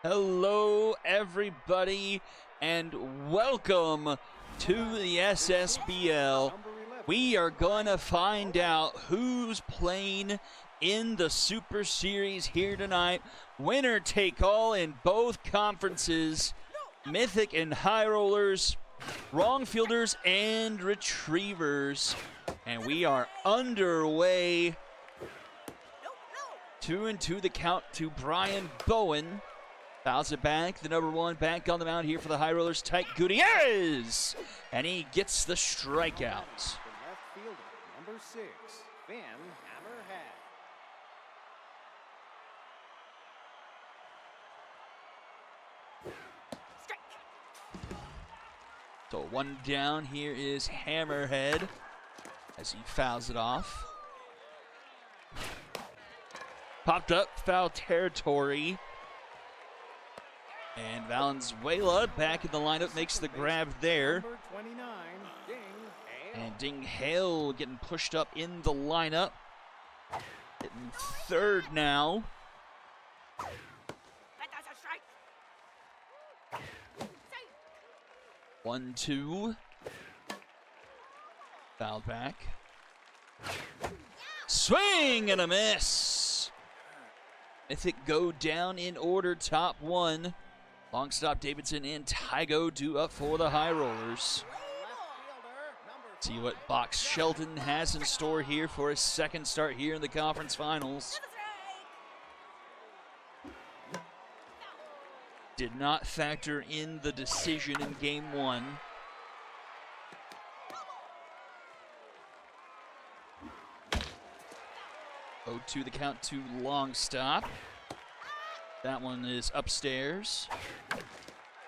Hello, everybody, and welcome to the SSBL. We are going to find out who's playing in the Super Series here tonight. Winner take all in both conferences. Mythic and High Rollers, Wrong Fielders and Retrievers. And we are underway. 2-2 the count to Brian Bowen. Fouls it back, the number one back on the mound here for the High Rollers, Tyke Gutierrez. And he gets the strikeout. The left fielder, number 6, Ben Hammerhead. So one down, here is Hammerhead as he fouls it off. Popped up, foul territory. And Valenzuela back in the lineup, makes the grab there. Number 29, Ding Hale. And Ding Hale getting pushed up in the lineup. Hitting third now. 1-2. Fouled back. Swing and a miss. Mythic go down in order, top one. Long stop Davidson and Tygo due up for the High Rollers. See what Box Shelton has in store here for his second start here in the conference finals. Did not factor in the decision in game one. Oh, to the count to long stop. That one is upstairs.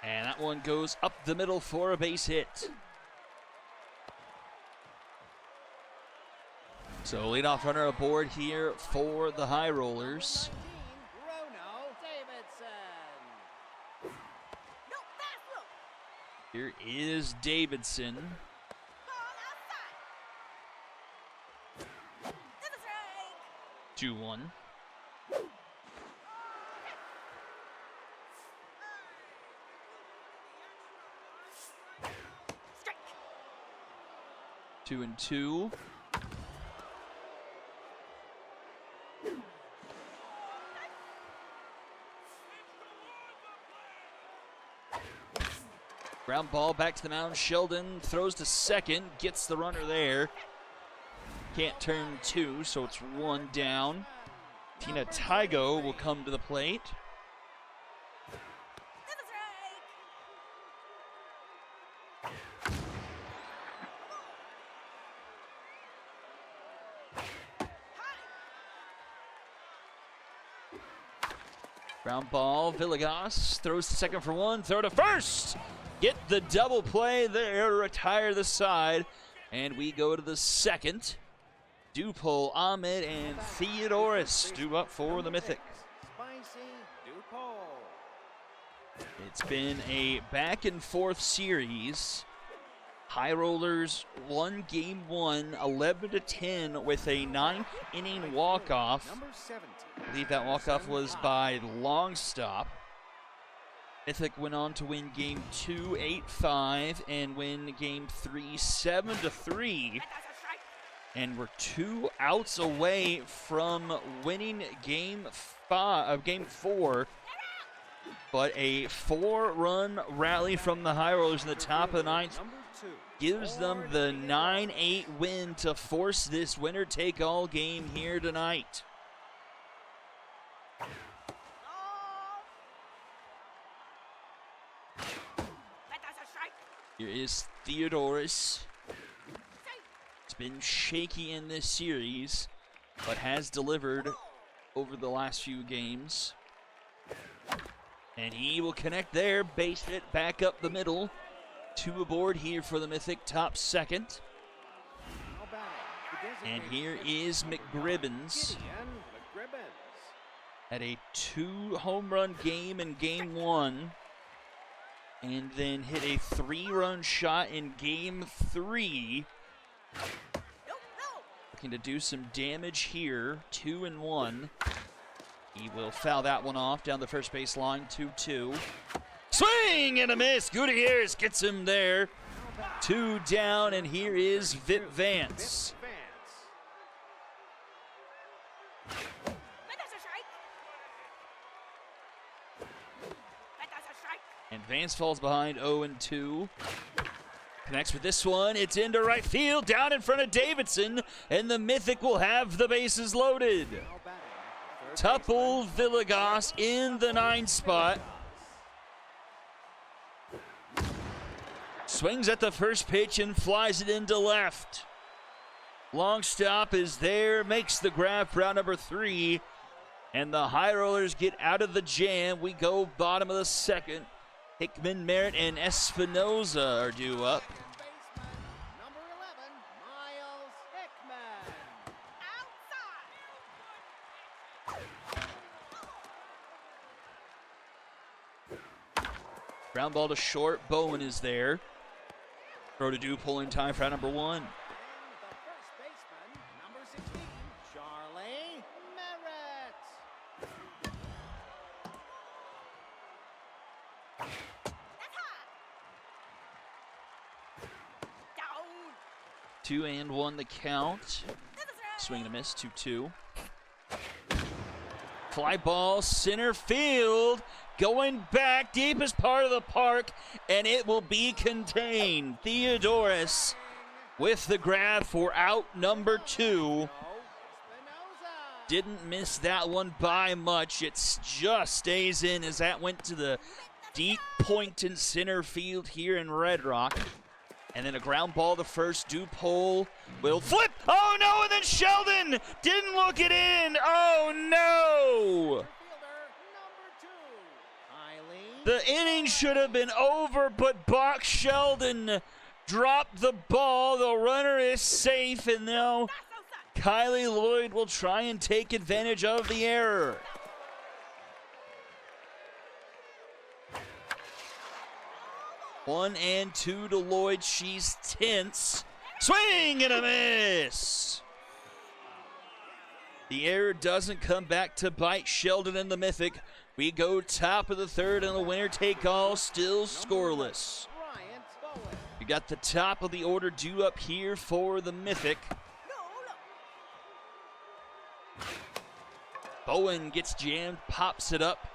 And that one goes up the middle for a base hit. So leadoff runner aboard here for the High Rollers. Here is Davidson. 2-1. Two and two. Ground ball back to the mound. Sheldon throws to second, gets the runner there. Can't turn two, so it's one down. Tina Tygo will come to the plate. Ground ball, Villegas throws to second for one, throw to first. Get the double play there, retire the side, and we go to the second. Dupol, Ahmed, and Theodoris due up for the Mythic. It's been a back and forth series. High Rollers won game one, 11-10 with a 9th inning walk-off. I believe that walk-off was by long stop. Mythic went on to win game 2, 8-5, and win game 3, 7-3. And we're 2 outs away from winning game 4. But a 4-run rally from the High Rollers in the top of the 9th gives them the 9-8 win to force this winner-take-all game here tonight. Here is Theodoris. It's been shaky in this series, but has delivered over the last few games. And he will connect there, base hit back up the middle. 2 aboard here for the Mythic, top second. And here is McGribbons. Had a 2-home run game in game 1. And then hit a 3-run shot in game 3. Looking to do some damage here, 2-1. He will foul that one off down the first base line, 2-2. Swing and a miss. Gutierrez gets him there. 2 down, and here is Vip Vance. And Vance falls behind 0-2. Connects with this one. It's into right field, down in front of Davidson, and the Mythic will have the bases loaded. Tuple Villegas in the 9 spot. Swings at the first pitch and flies it into left. Long stop is there, makes the grab for out number 3. And the High Rollers get out of the jam. We go bottom of the second. Hickman, Merritt, and Espinoza are due up. Number 11, Miles Hickman. Outside. Ground ball to short. Bowen is there. Throw to Dupole in time for out number 1. And the first baseman, number 16, Charlie Merritt. Down. 2-1 the count. Swing and a miss, 2-2. Fly ball, center field. Going back, deepest part of the park, and it will be contained. Theodoris with the grab for out number 2. Didn't miss that one by much. It just stays in as that went to the deep point in center field here in Red Rock. And then a ground ball to first. Dupole will flip. Oh no, and then Sheldon didn't look it in. Oh no! The inning should have been over, but Bach Sheldon dropped the ball. The runner is safe, and now Kylie Lloyd will try and take advantage of the error. One and 2 to Lloyd. She's tense. Swing and a miss. The error doesn't come back to bite Sheldon and the Mythic. We go top of the third, and the winner take all still scoreless. We got the top of the order due up here for the Mythic. Bowen gets jammed, pops it up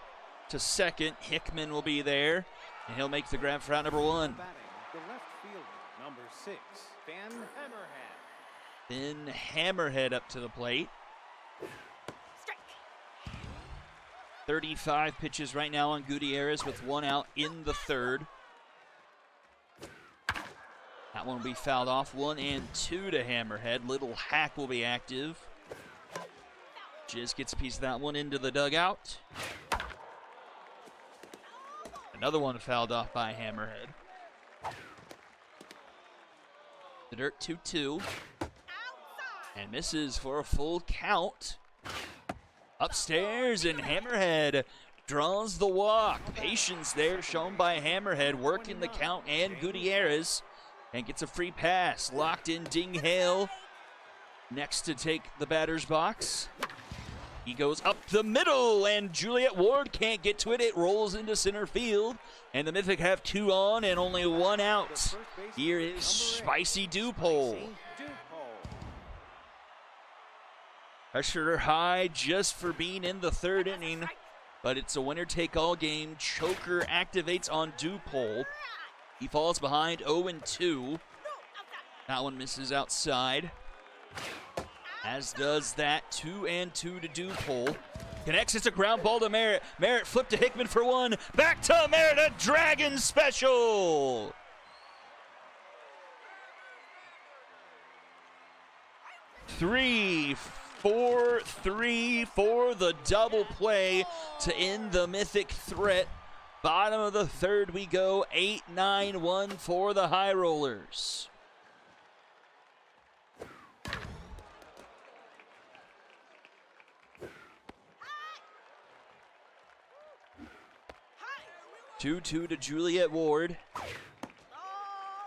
to second. Hickman will be there, and he'll make the grab for out number 1. The left fielder, number 6, Ben Hammerhead. Then Hammerhead up to the plate. 35 pitches right now on Gutierrez with 1 out in the third. That one will be fouled off. 1 and 2 to Hammerhead. Little Hack will be active. Jizz gets a piece of that one into the dugout. Another one fouled off by Hammerhead. The dirt 2-2. And misses for a full count. Upstairs, and Hammerhead draws the walk. Patience there shown by Hammerhead, working the count and Gutierrez, and gets a free pass. Locked in Ding Hale next to take the batter's box. He goes up the middle, and Juliet Ward can't get to it. It rolls into center field, and the Mythic have 2 on and only 1 out. Here is Spicy Dupole. Pressure high just for being in the third inning, but it's a winner-take-all game. Choker activates on Dupole. He falls behind 0-2. That one misses outside, as does that 2 and 2 to Dupole. Connects, it's a ground ball to Merritt. Merritt flipped to Hickman for 1. Back to Merritt, a Dragon special. Three, 4-3 for the double play to end the Mythic threat. Bottom of the third we go. 8-9-1 for the High Rollers. Two to Juliet Ward.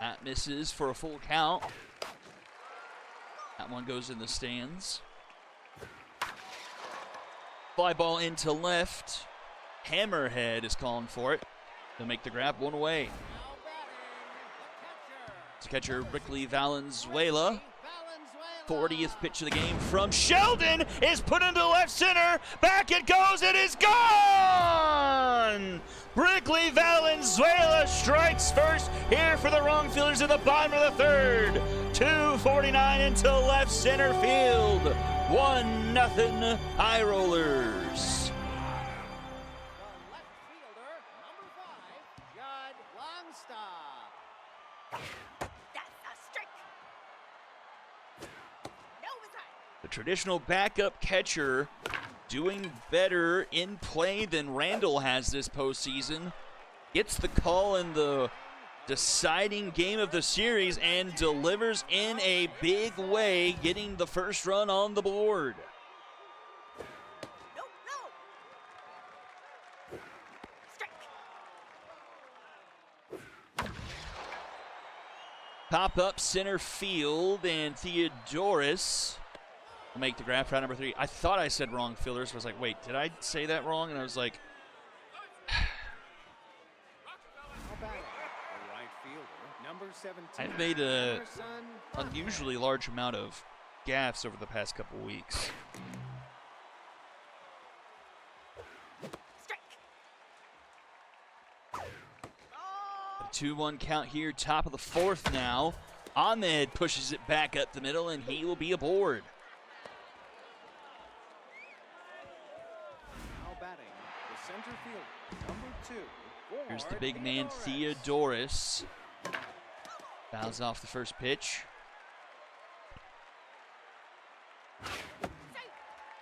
That misses for a full count. That one goes in the stands. Fly ball into left. Hammerhead is calling for it. They'll make the grab, one away. It's catcher Brickley Valenzuela. 40th pitch of the game from Sheldon is put into left center. Back it goes. It is gone. Brickley Valenzuela strikes first here for the wrong fielders at the bottom of the third. 2:49 into left center field. 1-0 High Rollers. The traditional backup catcher doing better in play than Randall has this postseason. Gets the call in the deciding game of the series and delivers in a big way, getting the first run on the board. Pop up center field, and Theodoris will make the grab for out number 3. I thought I said wrong fielders. I was like, wait, did I say that wrong? And I was like, I've made an unusually large amount of gaffes over the past couple weeks. A 2-1 count here, top of the 4th now. Ahmed pushes it back up the middle, and he will be aboard. Here's the big man, Theodoris. Fouls off the first pitch.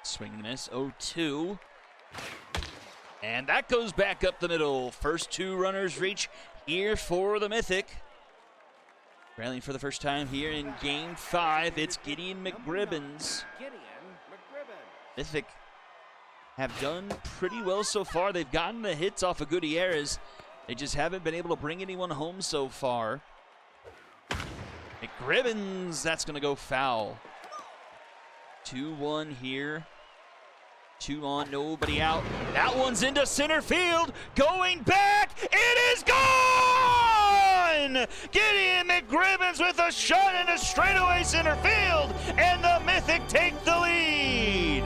Swing and miss, 0-2. And that goes back up the middle. First 2 runners reach here for the Mythic. Rallying for the first time here in Game 5, it's Gideon McGribbons. Mythic have done pretty well so far. They've gotten the hits off of Gutierrez. They just haven't been able to bring anyone home so far. McGribbons, that's going to go foul. 2-1 here. 2 on, nobody out. That one's into center field. Going back, it is gone! Gideon McGribbons with a shot into straightaway center field, and the Mythic take the lead.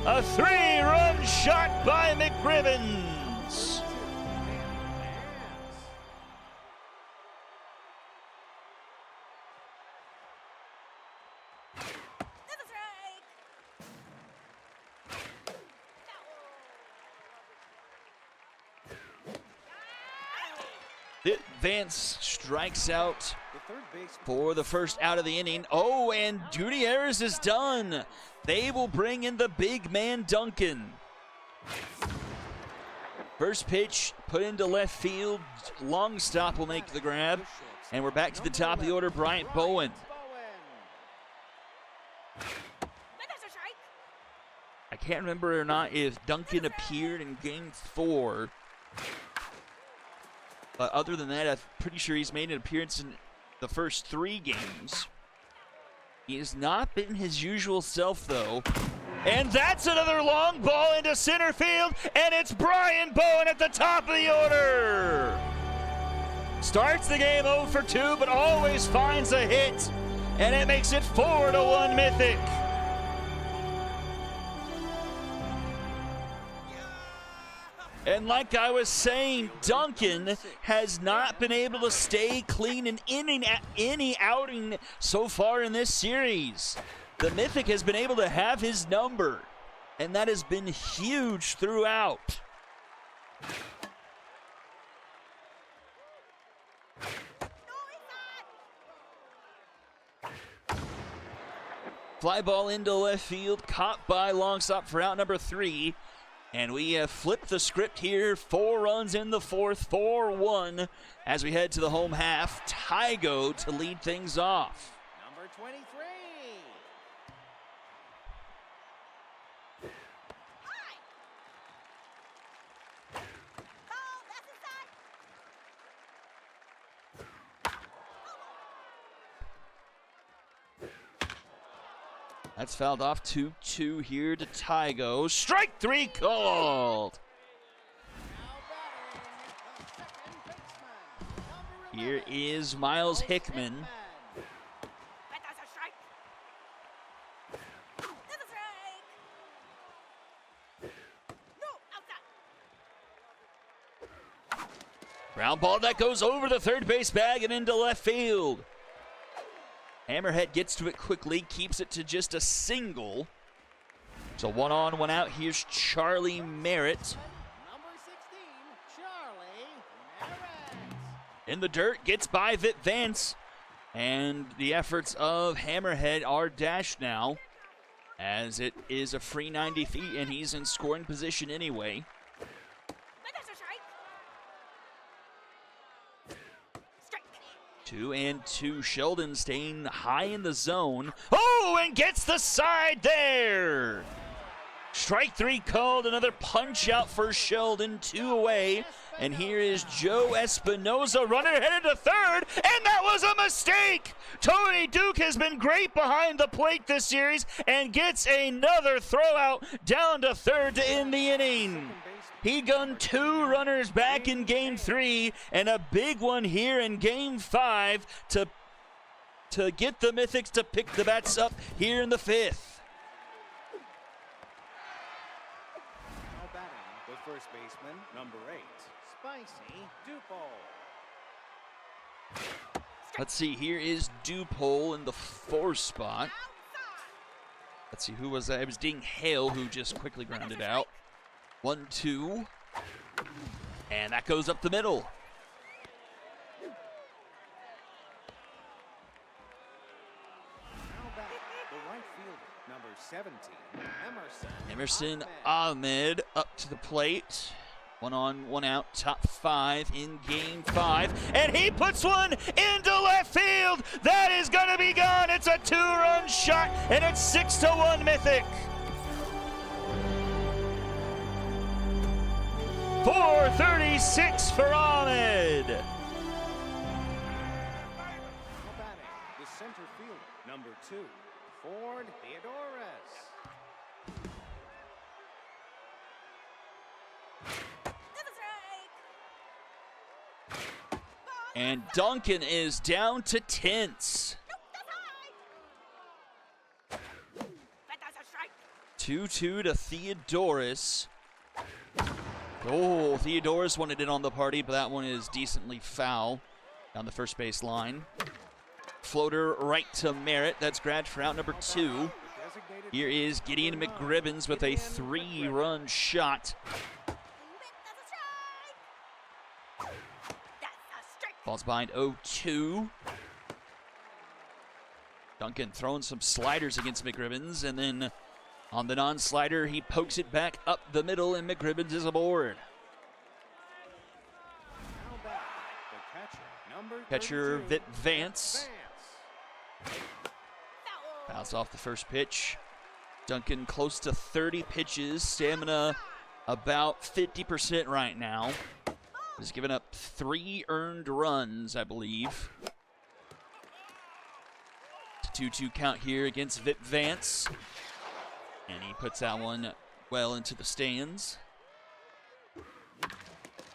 A 3-run shot by McGribbons. Vance strikes out for the first out of the inning. Oh, and Gutierrez is done. They will bring in the big man, Duncan. First pitch put into left field. Long stop will make the grab. And we're back to the top of the order, Bryant Bowen. I can't remember or not if Duncan appeared in Game 4. But other than that, I'm pretty sure he's made an appearance in the first 3 games. He has not been his usual self, though. And that's another long ball into center field, and it's Brian Bowen at the top of the order. Starts the game 0 for 2, but always finds a hit, and it makes it 4-1 Mythic. And like I was saying, Duncan has not been able to stay clean in any outing so far in this series. The Mythic has been able to have his number, and that has been huge throughout. Fly ball into left field, caught by long stop for out number 3. And we have flipped the script here. 4 runs in the 4th, 4-1 as we head to the home half. Tygo to lead things off. Number 23. That's fouled off. 2-2 here to Tygo. Strike 3 called. Here is Miles Hickman. Ground ball that goes over the third base bag and into left field. Hammerhead gets to it quickly, keeps it to just a single. So 1 on, 1 out. Here's Charlie Merritt. Number 16, Charlie Merritt. In the dirt, gets by Vit Vance. And the efforts of Hammerhead are dashed now, as it is a free 90 feet and he's in scoring position anyway. 2-2. Sheldon staying high in the zone. Oh, and gets the side there. Strike 3 called. Another punch out for Sheldon. 2 away. And here is Joe Espinoza, runner headed to third. And that was a mistake. Tony Duke has been great behind the plate this series and gets another throw out down to third to end the inning. He gunned 2 runners back in Game 3 and a big one here in Game 5 to get the Mythics to pick the bats up here in the 5th. Now batting, the first baseman, number 8, Spicy Dupole. Let's see, here is Dupole in the 4 spot. Let's see, who was that? It was Ding Hale who just quickly grounded out. 1-2. And that goes up the middle. Now back, the right fielder, number 17, Emerson Ahmed up to the plate. 1 on, 1 out, top 5 in Game 5. And he puts one into left field. That is going to be gone. It's a 2-run shot, and it's 6-1 Mythic. 436 for Ahmed. Now batting, the center fielder, number 2, Ford Theodorus. And Duncan is down to tenths. 2-2 to Theodorus. Oh, Theodorus wanted it on the party, but that one is decently foul down the first base line. Floater right to Merritt. That's grabbed for out number 2. Here is Gideon McGribbons with a 3-run shot. Falls behind 0-2. Duncan throwing some sliders against McGribbons, and then on the non-slider, he pokes it back up the middle, and McGribbons is aboard. Now back, the catcher, number Catcher 32, Vit Vance. Fouls off the first pitch. Duncan close to 30 pitches. Stamina about 50% right now. Has given up 3 earned runs, I believe. 2-2 count here against Vit Vance. And he puts that one well into the stands.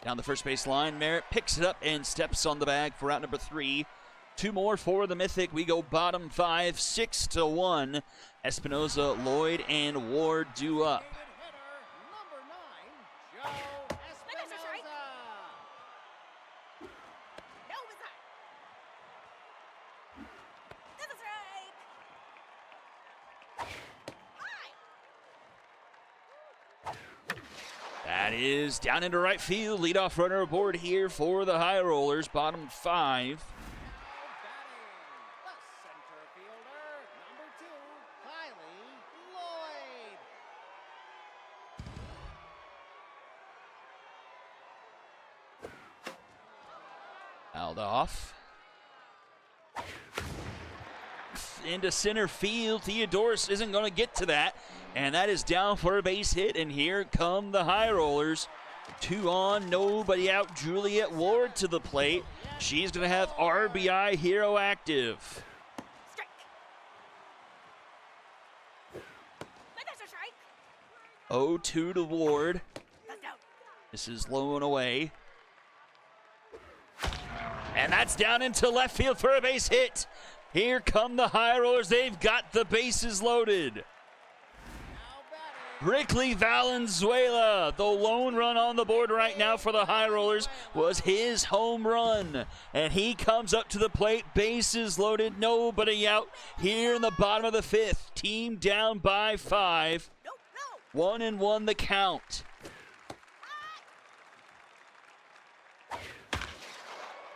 Down the first base line, Merritt picks it up and steps on the bag for out number 3. 2 more for the Mythic. We go bottom 5, 6-1. Espinoza, Lloyd, and Ward due up. Number 9, Joe Espinoza. That is down into right field. Leadoff runner aboard here for the High Rollers. Bottom 5. The center fielder, number 2, Kylie Lloyd. Fouled off. Into center field. Theodorus isn't going to get to that. And that is down for a base hit. And here come the High Rollers. 2 on, nobody out. Juliet Ward to the plate. She's going to have RBI hero active. 0-2 to Ward. This is low and away. And that's down into left field for a base hit. Here come the High Rollers. They've got the bases loaded. Brickley Valenzuela, the lone run on the board right now for the High Rollers, was his home run. And he comes up to the plate, bases loaded, nobody out here in the bottom of the fifth. Team down by 5. 1-1 the count.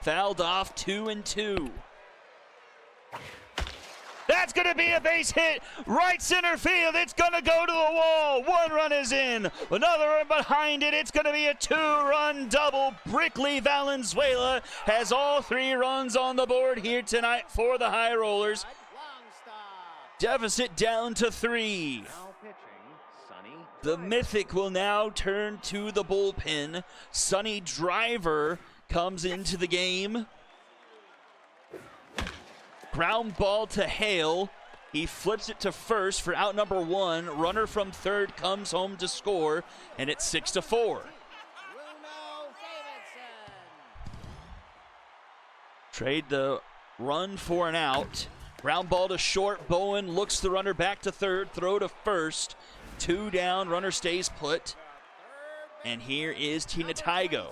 Fouled off, 2-2. That's going to be a base hit, right center field. It's going to go to the wall. 1 run is in. Another run behind it. It's going to be a 2-run double. Brickley Valenzuela has all 3 runs on the board here tonight for the High Rollers. Deficit down to 3. The Mythic will now turn to the bullpen. Sonny Driver comes into the game. Ground ball to Hale. He flips it to first for out number 1. Runner from third comes home to score, and it's 6-4. Trade the run for an out. Ground ball to short. Bowen looks the runner back to third. Throw to first. 2 down. Runner stays put. And here is Tina Tygo.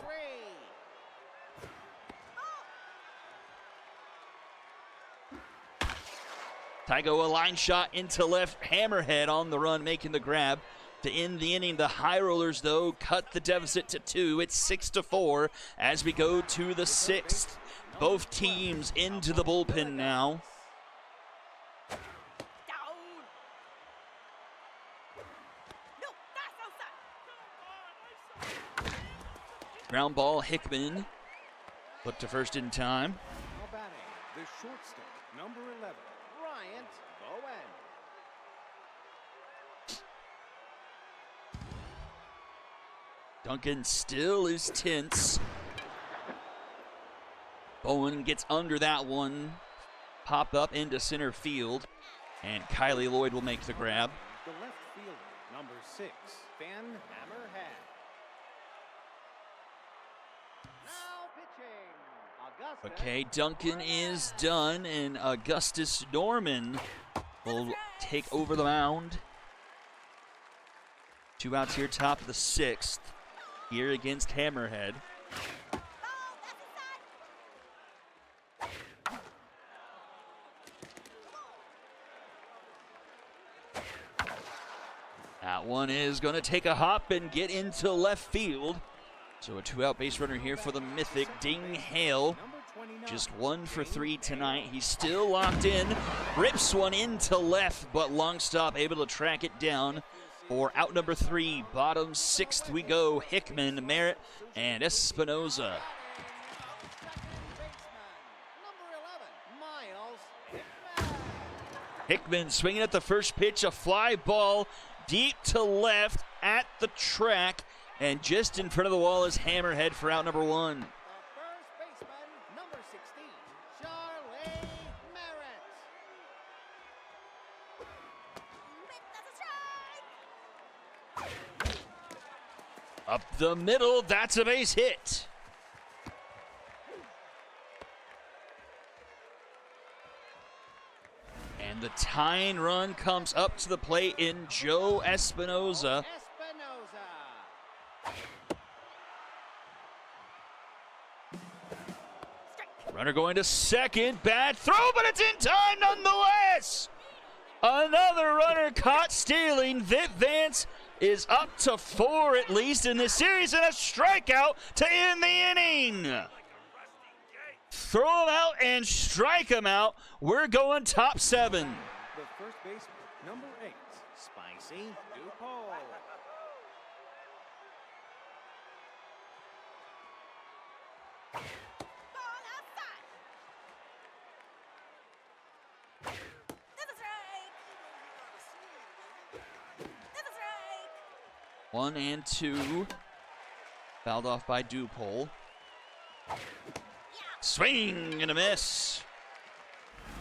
Tygo, a line shot into left. Hammerhead on the run, making the grab to end the inning. The High Rollers, though, cut the deficit to 2. It's 6-4 as we go to the 6th. Both teams into the bullpen now. Ground ball, Hickman. Put to first in time. Now batting, the shortstop, number 11, Bryant Bowen. Duncan still is tense. Bowen gets under that one. Pop up into center field. And Kylie Lloyd will make the grab. The left fielder, number 6, Ben Hammerhead. Now pitching, Augusta. Okay, Duncan is done, and Augustus Norman will take over the mound. 2 outs here, top of the 6th. Here against Hammerhead. That one is going to take a hop and get into left field. So a 2-out base runner here for the Mythic. Ding Hale, just 1 for 3 tonight. He's still locked in. Rips one into left, but long stop able to track it down for out number 3. Bottom 6th we go. Hickman, Merritt, and Espinoza. Hickman swinging at the first pitch, a fly ball deep to left at the track, and just in front of the wall is Hammerhead for out number 1. The first baseman, number 16, Charlie Merritt. Up the middle, that's a base hit. And the tying run comes up to the plate in Joe Espinoza. Runner going to second, bad throw, but it's in time nonetheless. Another runner caught stealing. Vic Vance is up to 4 at least in this series, and a strikeout to end the inning. Throw him out and strike him out. We're going top 7. The first baseman, number 8, Spicy Dupole. One and 2. Fouled off by Dupole. Swing and a miss.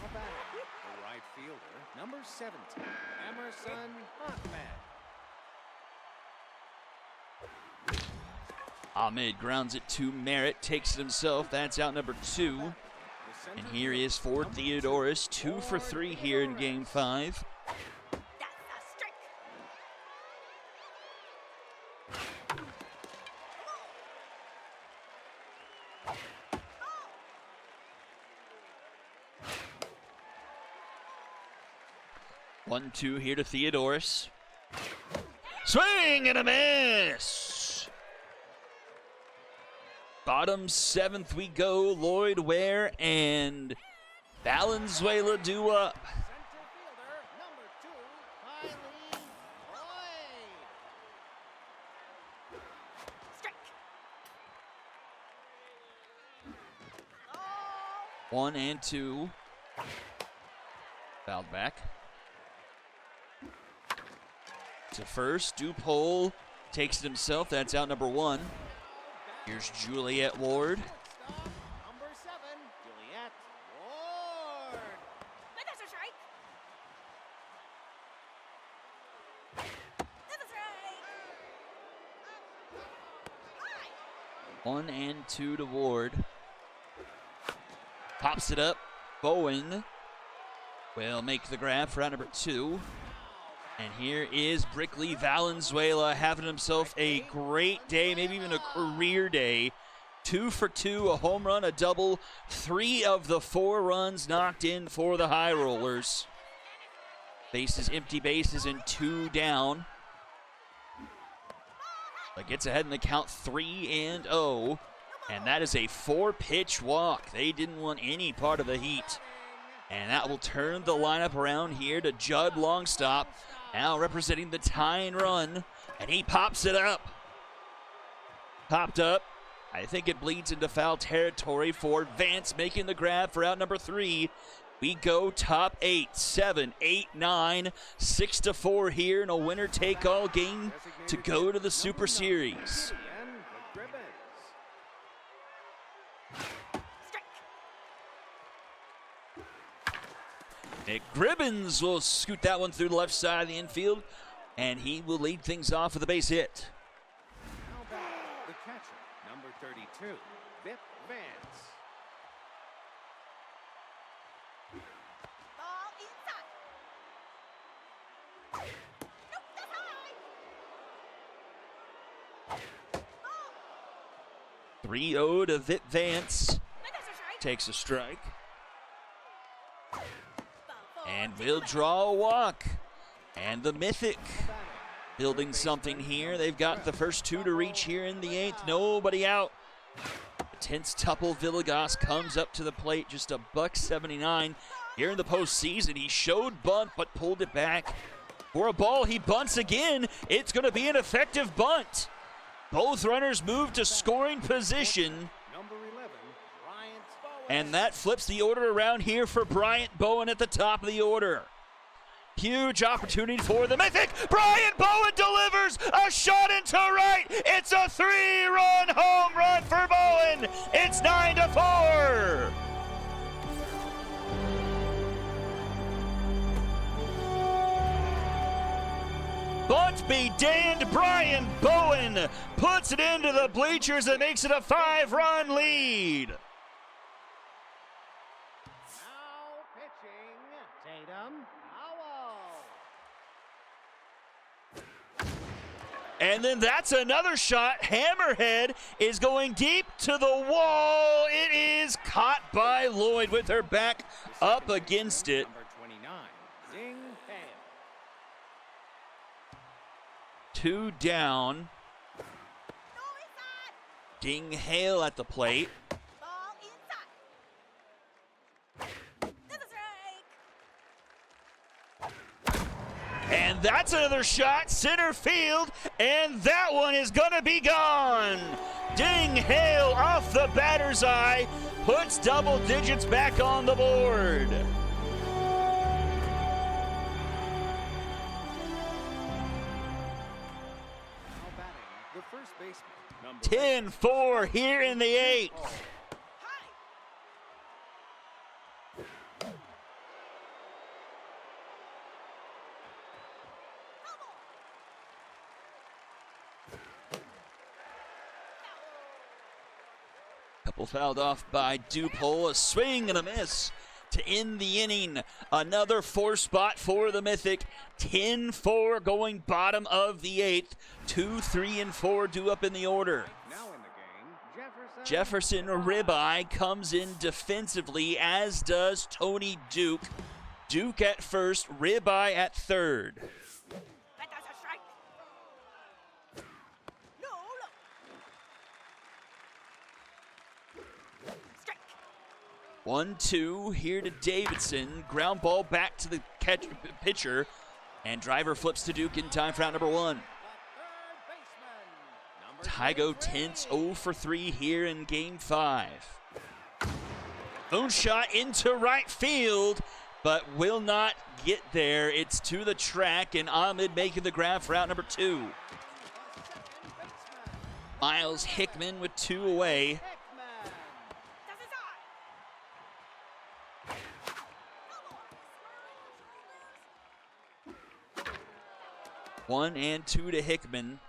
Now batting, the right fielder, number 17, Emerson Ahmed. Ahmed grounds it to Merritt, takes it himself. That's out number 2. And here is Ford Theodoris, 2 for 3 here in Game 5. One, 2 here to Theodoris. Swing and a miss. Bottom 7th we go. Lloyd Ware and Valenzuela due up. Center fielder, number 2, Kylie Lloyd. Strike. Oh. 1 and 2. Fouled back. To first, Dupole takes it himself. That's out number 1. Here's Juliet Ward. Stop. Number 7, Juliet Ward. That's a strike. That's a strike. 1 and 2 to Ward. Pops it up. Bowen will make the grab for out number 2. And here is Brickley Valenzuela having himself a great day, maybe even a career day. 2 for 2, a home run, a double. 3 of the 4 runs knocked in for the High Rollers. Bases, empty bases, and 2 down. But gets ahead in the count 3-0. And that is a 4-pitch walk. They didn't want any part of the heat. And that will turn the lineup around here to Judd Longstop. Now representing the tying run, and he pops it up. Popped up. I think it bleeds into foul territory for Vance making the grab for out number 3. We go top 8, 7, 8, 9, 6-4 here in a winner-take-all game to go to the Super Series. Nick Gribbins will scoot that one through the left side of the infield, and he will lead things off with a base hit. Now back, the catcher, number 32, Vip Vance. Ball inside. Nope, that's high. 3-0 to Vip Vance. Takes a strike. And will draw a walk. And the Mythic building something here. They've got the first 2 to reach here in the 8th. Nobody out. The tense Tuple Villegas comes up to the plate, just a $179 here in the postseason. He showed bunt, but pulled it back. For a ball, he bunts again. It's going to be an effective bunt. Both runners move to scoring position. And that flips the order around here for Bryant Bowen at the top of the order. Huge opportunity for the Mythic. Bryant Bowen delivers a shot into right. It's a 3-run home run for Bowen. It's 9-4. Bunt be damned, Bryant Bowen puts it into the bleachers and makes it a 5-run lead. And then that's another shot. Hammerhead is going deep to the wall. It is caught by Lloyd with her back up against it. Number 29, Ding Hale. 2 down. Ding Hale at the plate. Ball inside. That's a strike. And that's another shot, center field, and that one is gonna be gone. Ding Hale off the batter's eye, puts double digits back on the board. Now batting, the first baseman, number 10-4 here in the 8th. Well, fouled off by Dupole. A swing and a miss to end the inning. Another 4 spot for the Mythic. 10-4 going bottom of the 8th. 2, 3, and 4 due up in the order. Now in the game, Jefferson Ribeye comes in defensively, as does Tony Duke. Duke at first, Ribeye at third. That does a strike. No, look. Strike. 1-2 here to Davidson. Ground ball back to the pitcher. And driver flips to Duke in time for out number 1. Tygo Tense 0 for 3 here in game 5. Moonshot into right field, but will not get there. It's to the track, and Ahmed making the grab for out number 2. Miles Hickman with 2 away. 1 and 2 to Hickman.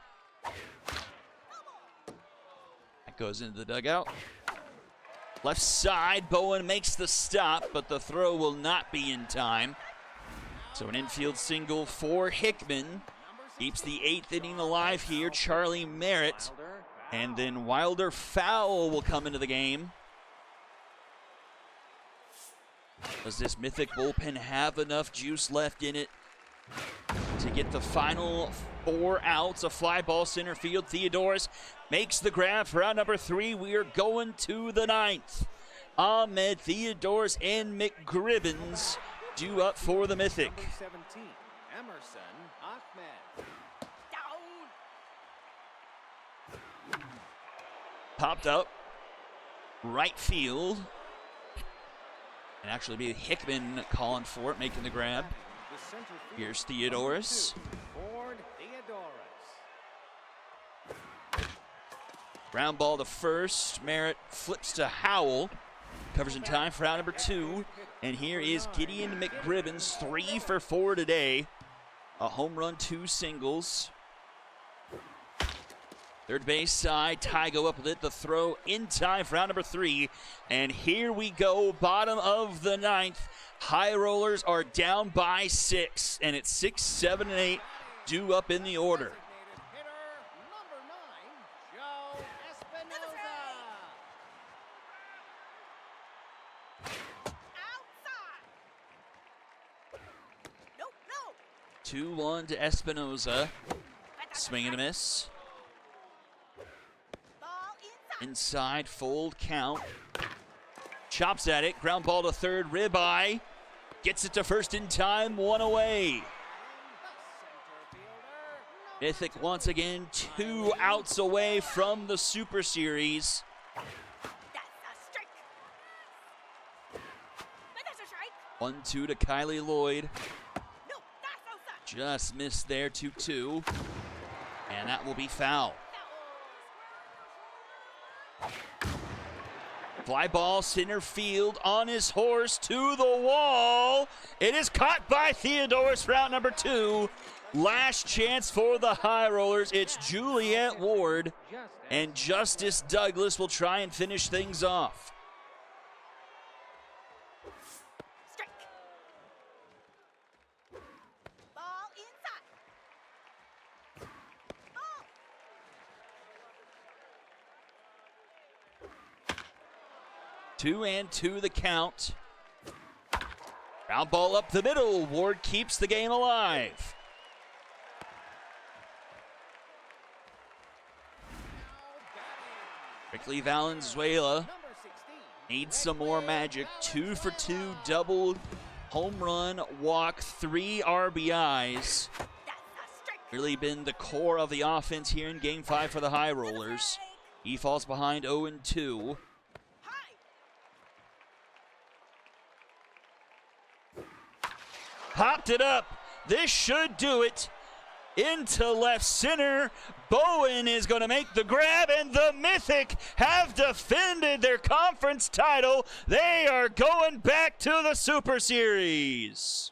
That goes into the dugout. Left side, Bowen makes the stop, but the throw will not be in time. So an infield single for Hickman. Keeps the 8th inning alive here. Charlie Merritt. And then Wilder foul will come into the game. Does this Mythic bullpen have enough juice left in it to get the final 4 outs? A fly ball center field. Theodoris makes the grab for out number 3. We are going to the 9th. Ahmed, Theodoris, and McGribbons due up for the Mythic. Number 17, Emerson Ahmed. Down. Popped up right field. And actually be Hickman calling for it, making the grab. Here's Theodoris. Ground ball to first. Merritt flips to Howell. Covers in time for out number 2. And here is Gideon McGribbons, 3 for 4 today. A home run, 2 singles. Third base side, Tygo up with it. The throw in time for out number 3. And here we go, bottom of the 9th. High Rollers are down by 6. And it's 6, 7, and 8 due up in the order. Nope, no. 2-1 to Espinoza. Swing and a miss. Ball inside. Inside, full count. Chops at it. Ground ball to third. Ribeye gets it to first in time. 1 away. Mythic once again 2 outs away from the Super Series. That's a strike. That's a strike. 1-2 to Kylie Lloyd. No, that's outside. Just missed there. 2-2. And that will be foul. Fly ball center field on his horse to the wall. It is caught by Theodoris for out number 2. Last chance for the High Rollers. It's Juliet Ward, and Justice Douglas will try and finish things off. Strike. Ball inside. Ball. 2-2 the count. Ground ball up the middle. Ward keeps the game alive. Rickley Valenzuela needs some more magic. 2 for 2, double, home run, walk, 3 RBIs. That's a strike. Really been the core of the offense here in Game 5 for the High Rollers. He falls behind 0-2. High. Popped it up. This should do it. Into left center. Bowen is going to make the grab, and the Mythic have defended their conference title. They are going back to the Super Series.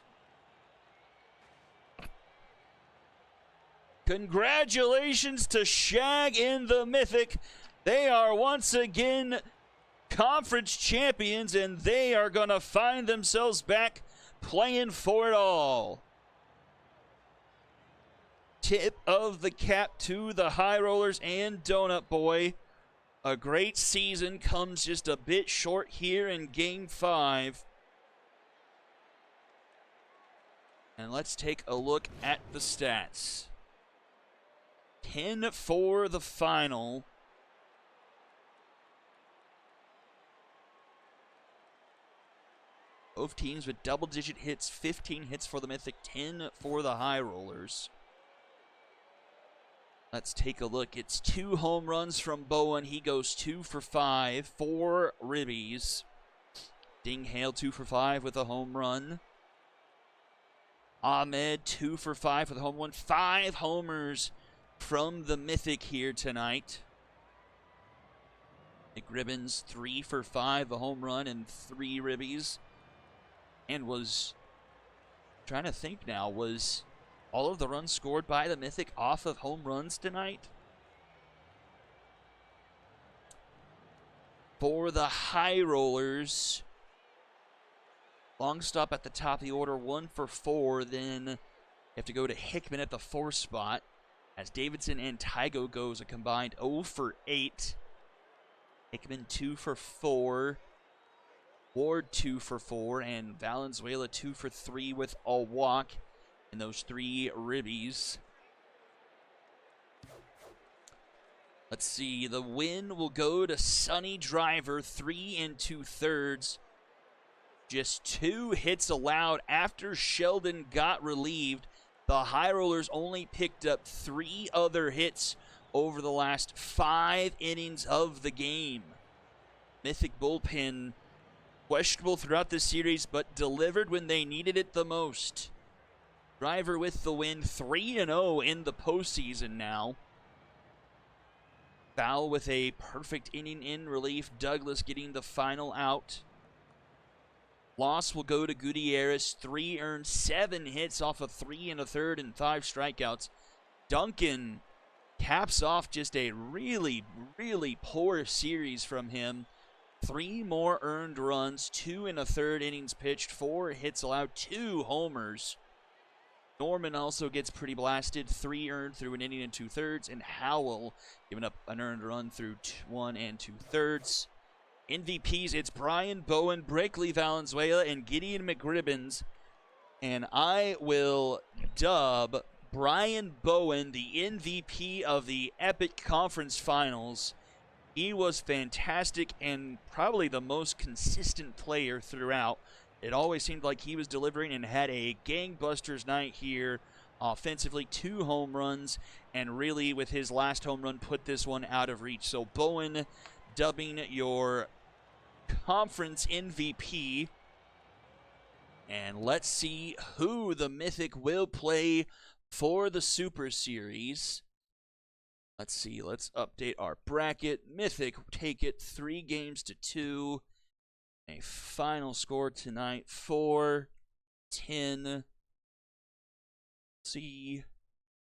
Congratulations to Shag in the Mythic. They are once again conference champions, and they are going to find themselves back playing for it all. Tip of the cap to the High Rollers and Donut Boy. A great season comes just a bit short here in Game 5. And let's take a look at the stats. 10 for the final. Both teams with double-digit hits, 15 hits for the Mythic, 10 for the High Rollers. Let's take a look. It's 2 home runs from Bowen. He goes 2 for 5. 4 ribbies. Ding Hale 2 for 5 with a home run. Ahmed 2 for 5 with a home run. 5 homers from the Mythic here tonight. McRibbons 3 for 5, a home run and 3 ribbies. And was trying to think now, was all of the runs scored by the Mythic off of home runs tonight? For the High Rollers, long stop at the top of the order, 1 for 4. Then you have to go to Hickman at the 4 spot, as Davidson and Tygo goes a combined 0 for 8. Hickman 2 for 4. Ward 2 for 4, and Valenzuela 2 for 3 with a walk and those 3 ribbies. Let's see, the win will go to Sonny Driver, 3 2/3. Just 2 hits allowed after Sheldon got relieved. The High Rollers only picked up 3 other hits over the last 5 innings of the game. Mythic bullpen questionable throughout this series, but delivered when they needed it the most. Driver with the win, 3-0 in the postseason now. Foul with a perfect inning in relief. Douglas getting the final out. Loss will go to Gutierrez. 3 earned, 7 hits off of 3 1/3 and 5 strikeouts. Duncan caps off just a really, really poor series from him. 3 more earned runs, 2 1/3 innings pitched, 4 hits allowed, 2 homers. Norman also gets pretty blasted, 3 earned through an inning and 2/3, and Howell giving up an earned run through 1 2/3. MVPs, it's Brian Bowen, Brickley Valenzuela, and Gideon McRibbons. And I will dub Brian Bowen the MVP of the Epic Conference Finals. He was fantastic and probably the most consistent player throughout. It always seemed like he was delivering and had a gangbusters night here offensively. 2 home runs, and really with his last home run put this one out of reach. So Bowen dubbing your conference MVP. And let's see who the Mythic will play for the Super Series. Let's see, let's update our bracket. Mythic take it 3-2. A final score tonight, 4-10. C,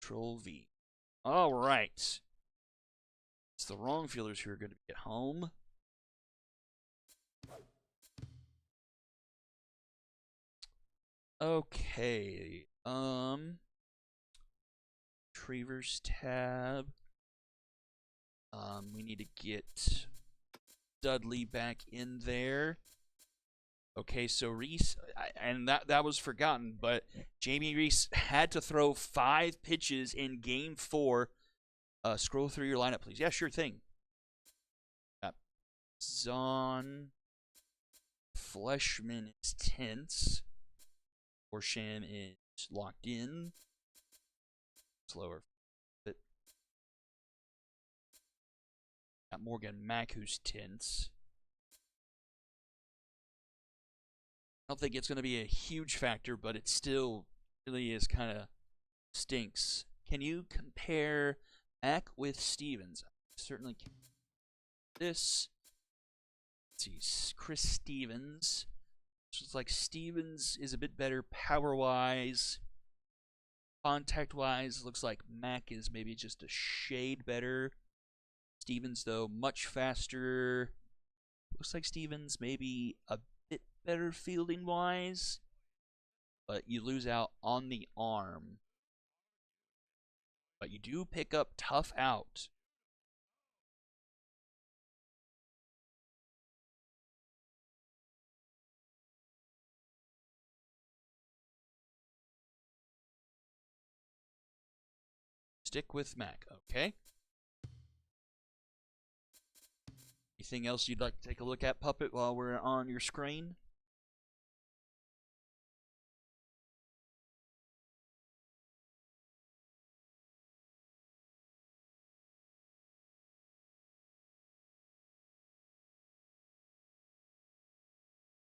Control V. All right. It's the wrong fielders who are going to be at home. Okay. Retrievers tab. We need to get Dudley back in there. Okay, so Reese, and that was forgotten, but Jamie Reese had to throw 5 pitches in Game 4. Scroll through your lineup, please. Yeah, sure thing. Zahn. Fleshman is tense. Orsham is locked in. Slower. Got Morgan Mack, who's tense. I don't think it's going to be a huge factor, but it still really is kind of stinks. Can you compare Mack with Stevens? I certainly can. This. Let's see, Chris Stevens. So it's like Stevens is a bit better power-wise. Contact-wise, looks like Mack is maybe just a shade better. Stevens, though, much faster. Looks like Stevens maybe a bit better fielding wise, but you lose out on the arm. But you do pick up tough out. Stick with Mac, okay? Anything else you'd like to take a look at, Puppet, while we're on your screen?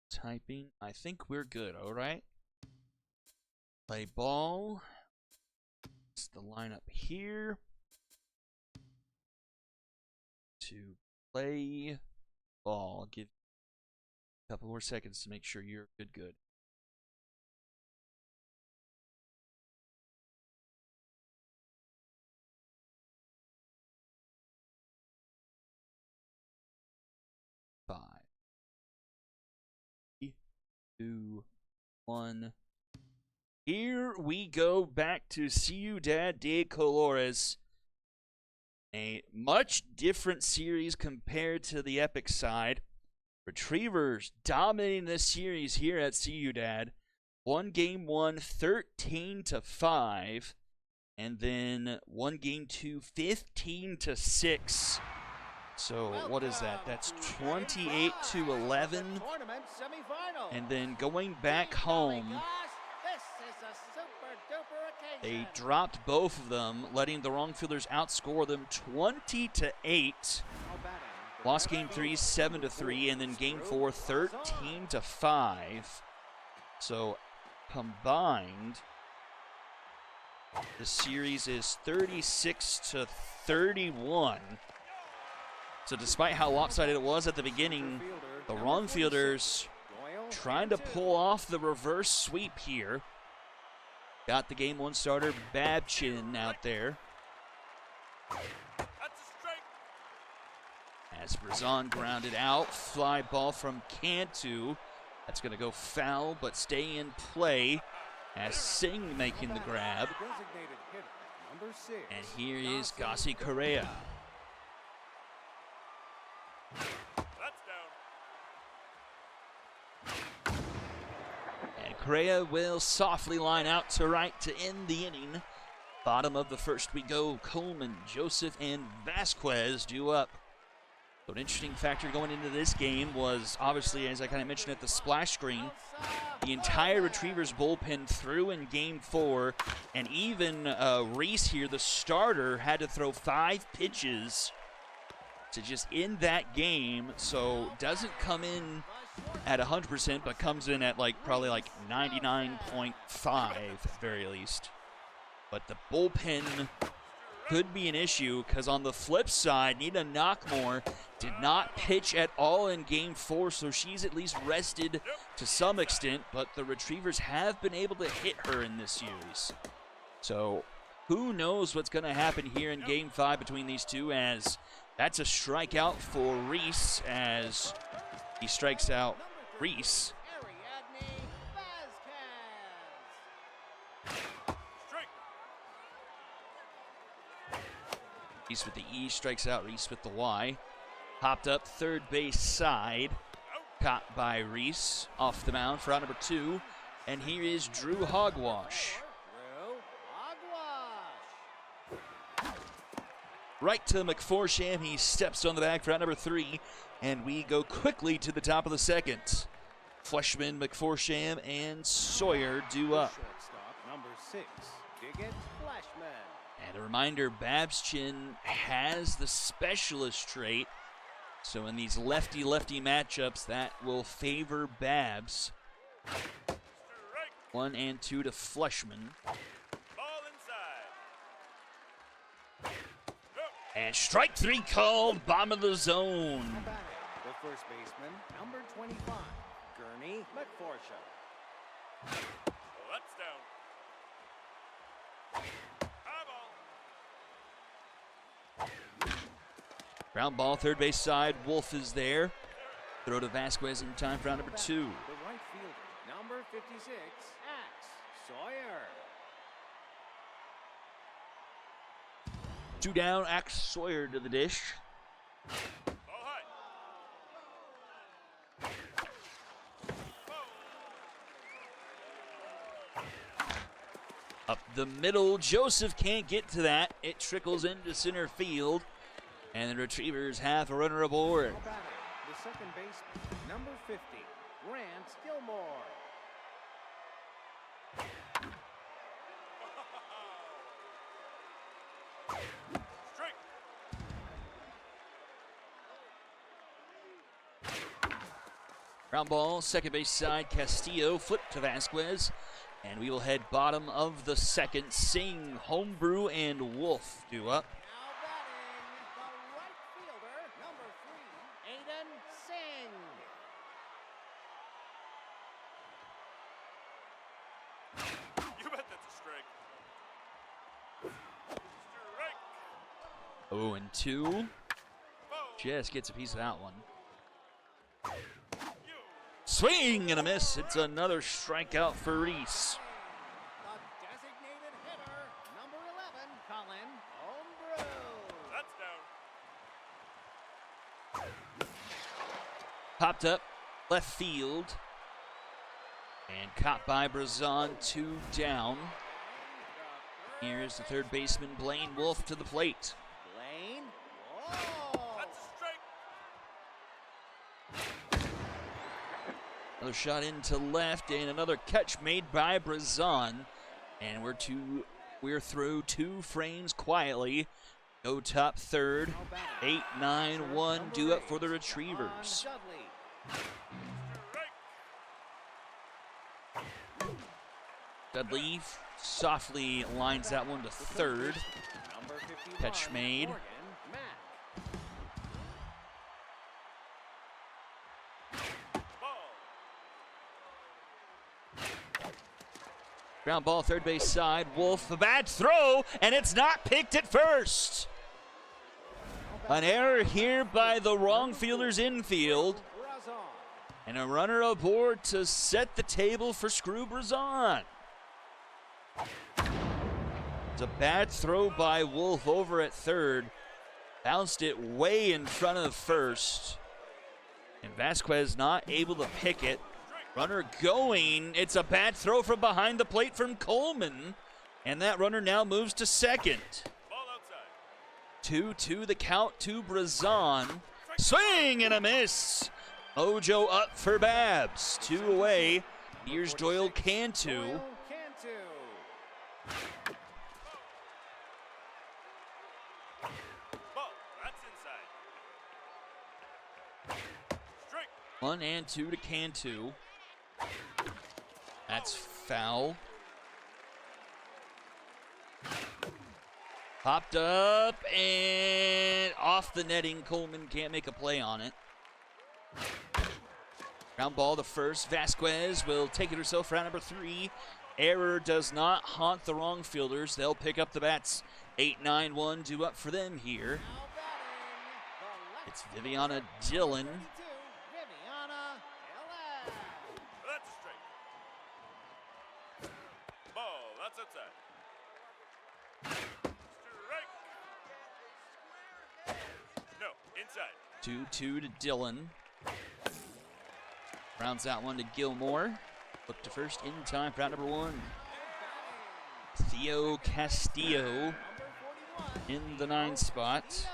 Typing. I think we're good, alright? Play ball. It's the lineup here. To play ball. I'll give you a couple more seconds to make sure you're good. Five. 3, 2, 1. Here we go back to Ciudad de Colores. A much different series compared to the Epic side. Retrievers dominating this series here at Ciudad. One game one, 13-5. And then one game two, 15-6. So what is that? That's 28-11. And then going back home, they dropped both of them, letting the wrong fielders outscore them 20-8. Lost game 3, 7-3, and then game 4, 13-5. So combined, the series is 36-31. So despite how lopsided it was at the beginning, the wrong fielders trying to pull off the reverse sweep here. Got the game one starter, Babchin, out there. As Brazon grounded out, fly ball from Cantu. That's going to go foul, but stay in play as Singh making the grab. And here is Gassi Correa. And Correa will softly line out to right to end the inning. Bottom of the first we go. Coleman, Joseph, and Vasquez due up. So an interesting factor going into this game was, obviously, as I kind of mentioned at the splash screen, the entire Retrievers bullpen threw in game 4, and even Reese here, the starter, had to throw 5 pitches to just end that game. So doesn't come in at 100%, but comes in at probably 99.5 at very least. But the bullpen could be an issue, because on the flip side, Nina Knockmore did not pitch at all in game 4, so she's at least rested to some extent, but the Retrievers have been able to hit her in this series. So who knows what's going to happen here in game 5 between these two, as that's a strikeout for Reese, as he strikes out Reese. Reese with the E, strikes out Reese with the Y. Popped up third base side. Caught by Reese off the mound for out number 2. And here is Drew Hogwash. Right to McForsham. He steps on the bag for out number 3. And we go quickly to the top of the second. Fleshman, McForsham, and Sawyer due up. Number 6, Diggett Fleshman. And a reminder, Babchin has the specialist trait. So in these lefty-lefty matchups, that will favor Babs. 1 and 2 to Fleshman. And strike 3 called, bottom of the zone. The first baseman, number 25, Gurney McForsham. That's down. Ground ball, third base side. Wolf is there. Throw to Vasquez in time for round number 2. The right fielder, number 56, Axe Sawyer. 2 down, Axe Sawyer to the dish. Up the middle, Joseph can't get to that. It trickles into center field, and the Retrievers have a runner aboard. Now batting, the second baseman, number 50, Grant Gilmore. Ground ball, second base side, Castillo, flip to Vasquez, and we will head bottom of the second. Singh, Homebrew, and Wolf due up. Now batting, the right fielder, number 3, Aiden Singh. You bet that's a strike. Strike. 0-2. Just gets a piece of that one. Swing and a miss. It's another strikeout for Reese. The designated hitter, number 11, Colin Homebrew. That's down. Popped up left field. And caught by Brazon, 2 down. Here's the third baseman, Blaine Wolf, to the plate. Blaine. Whoa. That's a strike. Another shot into left, and another catch made by Brazon. And we're through 2 frames quietly. Go top third. Now batting, 8-9-1 due up for the Retrievers. Dudley softly lines that one to third. Number 51, Catch made. Morgan Mack. Ground ball, third base side. Wolf, a bad throw, and it's not picked at first. An error here by the wrong fielder's infield. Brazon. And a runner aboard to set the table for Screw Brazon. It's a bad throw by Wolf over at third. Bounced it way in front of first. And Vasquez not able to pick it. Runner going. It's a bad throw from behind the plate from Coleman. And that runner now moves to second. Ball outside. 2-2 the count to Brazon. Swing and a miss. Mojo up for Babs. 2 away. Here's Doyle Cantu. Doyle Cantu. Ball. That's inside. Strike. 1 and 2 to Cantu. That's foul. Popped up and off the netting. Coleman can't make a play on it. Ground ball to first. Vasquez will take it herself for round number 3. Error does not haunt the wrong fielders. They'll pick up the bats. 8-9-1 due up for them here. Now batting, the left It's Viviana Dillon. 52, Viviana Dillon. That's a strike. Ball. That's outside. Strike. No. Inside. 2-2 to Dillon. Rounds out one to Gilmore. Look to first in time for round number 1. Theo Castillo Number 41, in the 9 spot. Theo.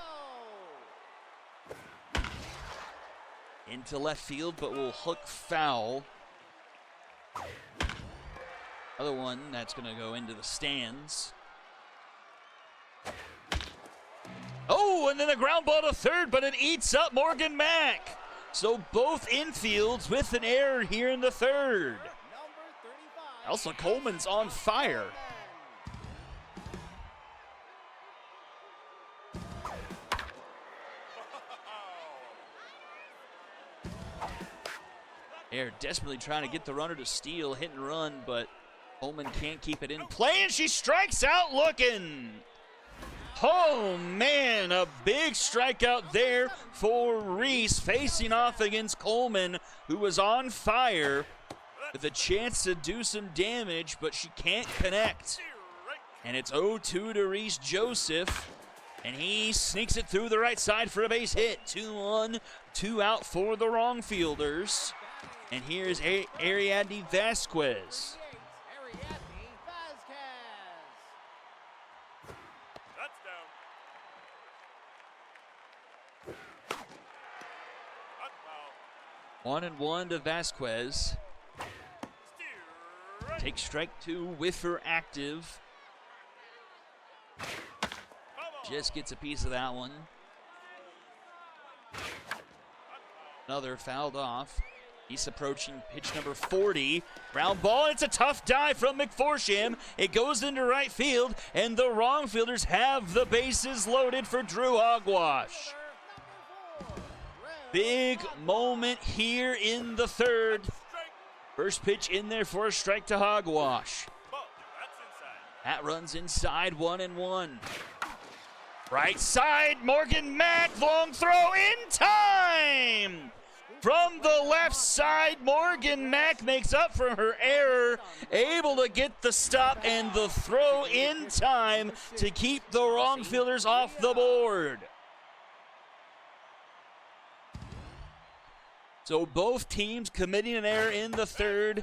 Into left field, but will hook foul. Other one that's going to go into the stands. Oh, and then a ground ball to third, but it eats up Morgan Mack. So both infields with an error here in the third. Number 35, Elsa Coleman's on fire. They're desperately trying to get the runner to steal, hit and run, but Coleman can't keep it in play, and she strikes out looking. Oh, man, a big strikeout there for Reese, facing off against Coleman, who was on fire with a chance to do some damage, but she can't connect. And it's 0-2 to Reese Joseph, and he sneaks it through the right side for a base hit. 2-1, 2 out for the wrong fielders. And here's Ariadne Vasquez. That's down. That's foul. 1-1 to Vasquez. Strike. Takes strike 2 with her active. Come on. Just gets a piece of that one. Another fouled off. He's approaching pitch number 40. Ground ball, and it's a tough dive from McForsham. It goes into right field, and the wrong fielders have the bases loaded for Drew Hogwash. Big moment here in the third. Strike. First pitch in there for a strike to Hogwash. Ball. That's inside. That runs inside, 1-1. Right side, Morgan Mack, long throw in time! From the left side, Morgan Mack makes up for her error, able to get the stop and the throw in time to keep the wrong fielders off the board. So both teams committing an error in the third,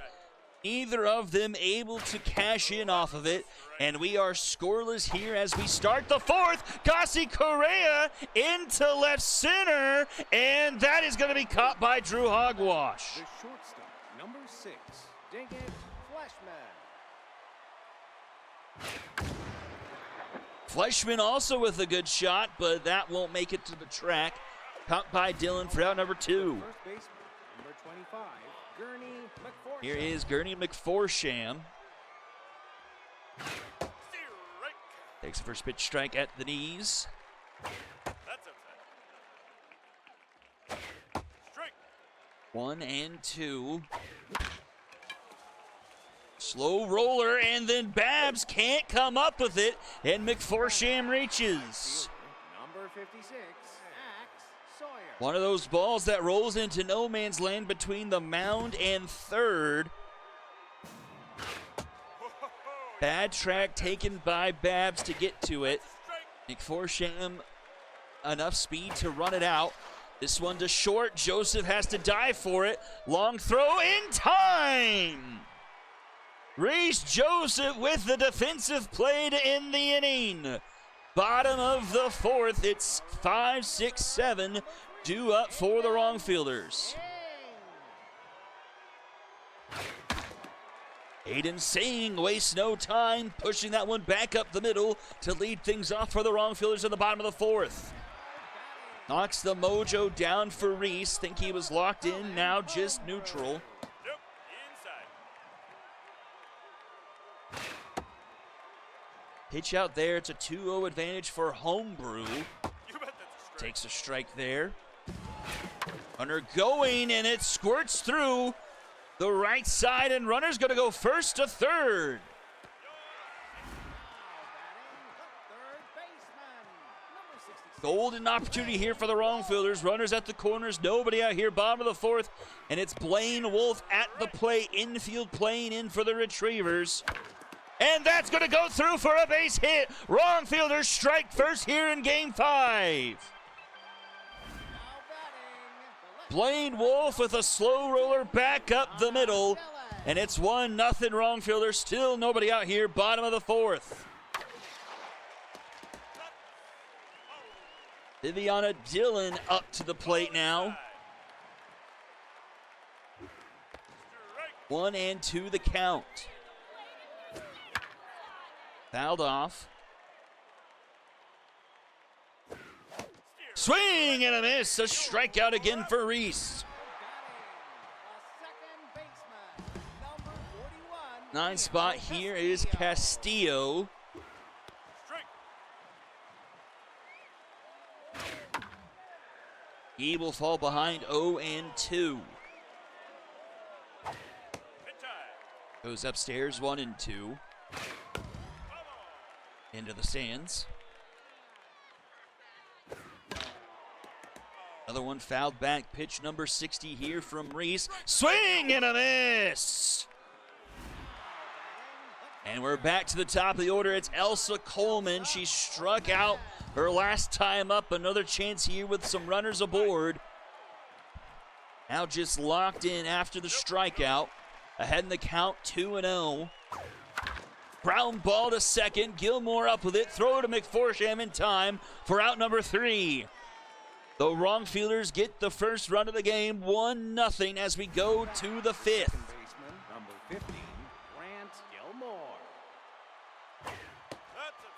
neither of them able to cash in off of it, and we are scoreless here as we start the fourth. Gassi Correa into left center, and that is going to be caught by Drew Hogwash. The shortstop, number 6, Daggett Fleshman. Fleshman also with a good shot, but that won't make it to the track. Caught by Dylan for out number 2. First baseman, number 25, Gurney McForsham. Here is Gurney McForsham. Strike. Takes the first pitch strike at the knees. That's outside. Strike. 1-2. Slow roller, and then Babs can't come up with it, and McForsham reaches. Number 56, Axe Sawyer. One of those balls that rolls into no man's land between the mound and third. Bad track taken by Babs to get to it. McForsham enough speed to run it out. This one to short. Joseph has to dive for it. Long throw in time. Reese Joseph with the defensive play to end the inning. Bottom of the fourth. It's 5, 6, 7 due up for the wrong fielders. Aiden Singh wastes no time, pushing that one back up the middle to lead things off for the wrong fielders in the bottom of the fourth. Knocks the mojo down for Reese. Think he was locked in, now just neutral. Yep. Inside. Pitch out there. It's a 2-0 advantage for Homebrew. You bet that's a strike. Takes a strike there. Runner going, and it squirts through the right side, and runner's going to go first to third. Golden opportunity here for the wrong fielders. Runners at the corners, nobody out here, bottom of the fourth, and it's Blaine Wolf at the plate, infield playing in for the Retrievers. And that's going to go through for a base hit. Wrong fielders strike first here in Game 5. Blaine Wolf with a slow roller back up the middle, and it's 1-0 wrong fielder. Still nobody out here, bottom of the fourth. Viviana Dillon up to the plate now. 1-2 the count. Fouled off. Swing and a miss. A strikeout again for Reese. 9 spot here is Castillo. He will fall behind 0-2. Goes upstairs 1-2. Into the stands. Another one fouled back. Pitch number 60 here from Reese. Swing and a miss. And we're back to the top of the order. It's Elsa Coleman. She struck out her last time up. Another chance here with some runners aboard. Now just locked in after the strikeout. Ahead in the count, 2-0. Ground ball to second. Gilmore up with it. Throw to McForsham in time for out number 3. The wrong fielders get the first run of the game, 1-0 as we go to the 5th. Second baseman, number 15, Grant Gilmore. That's a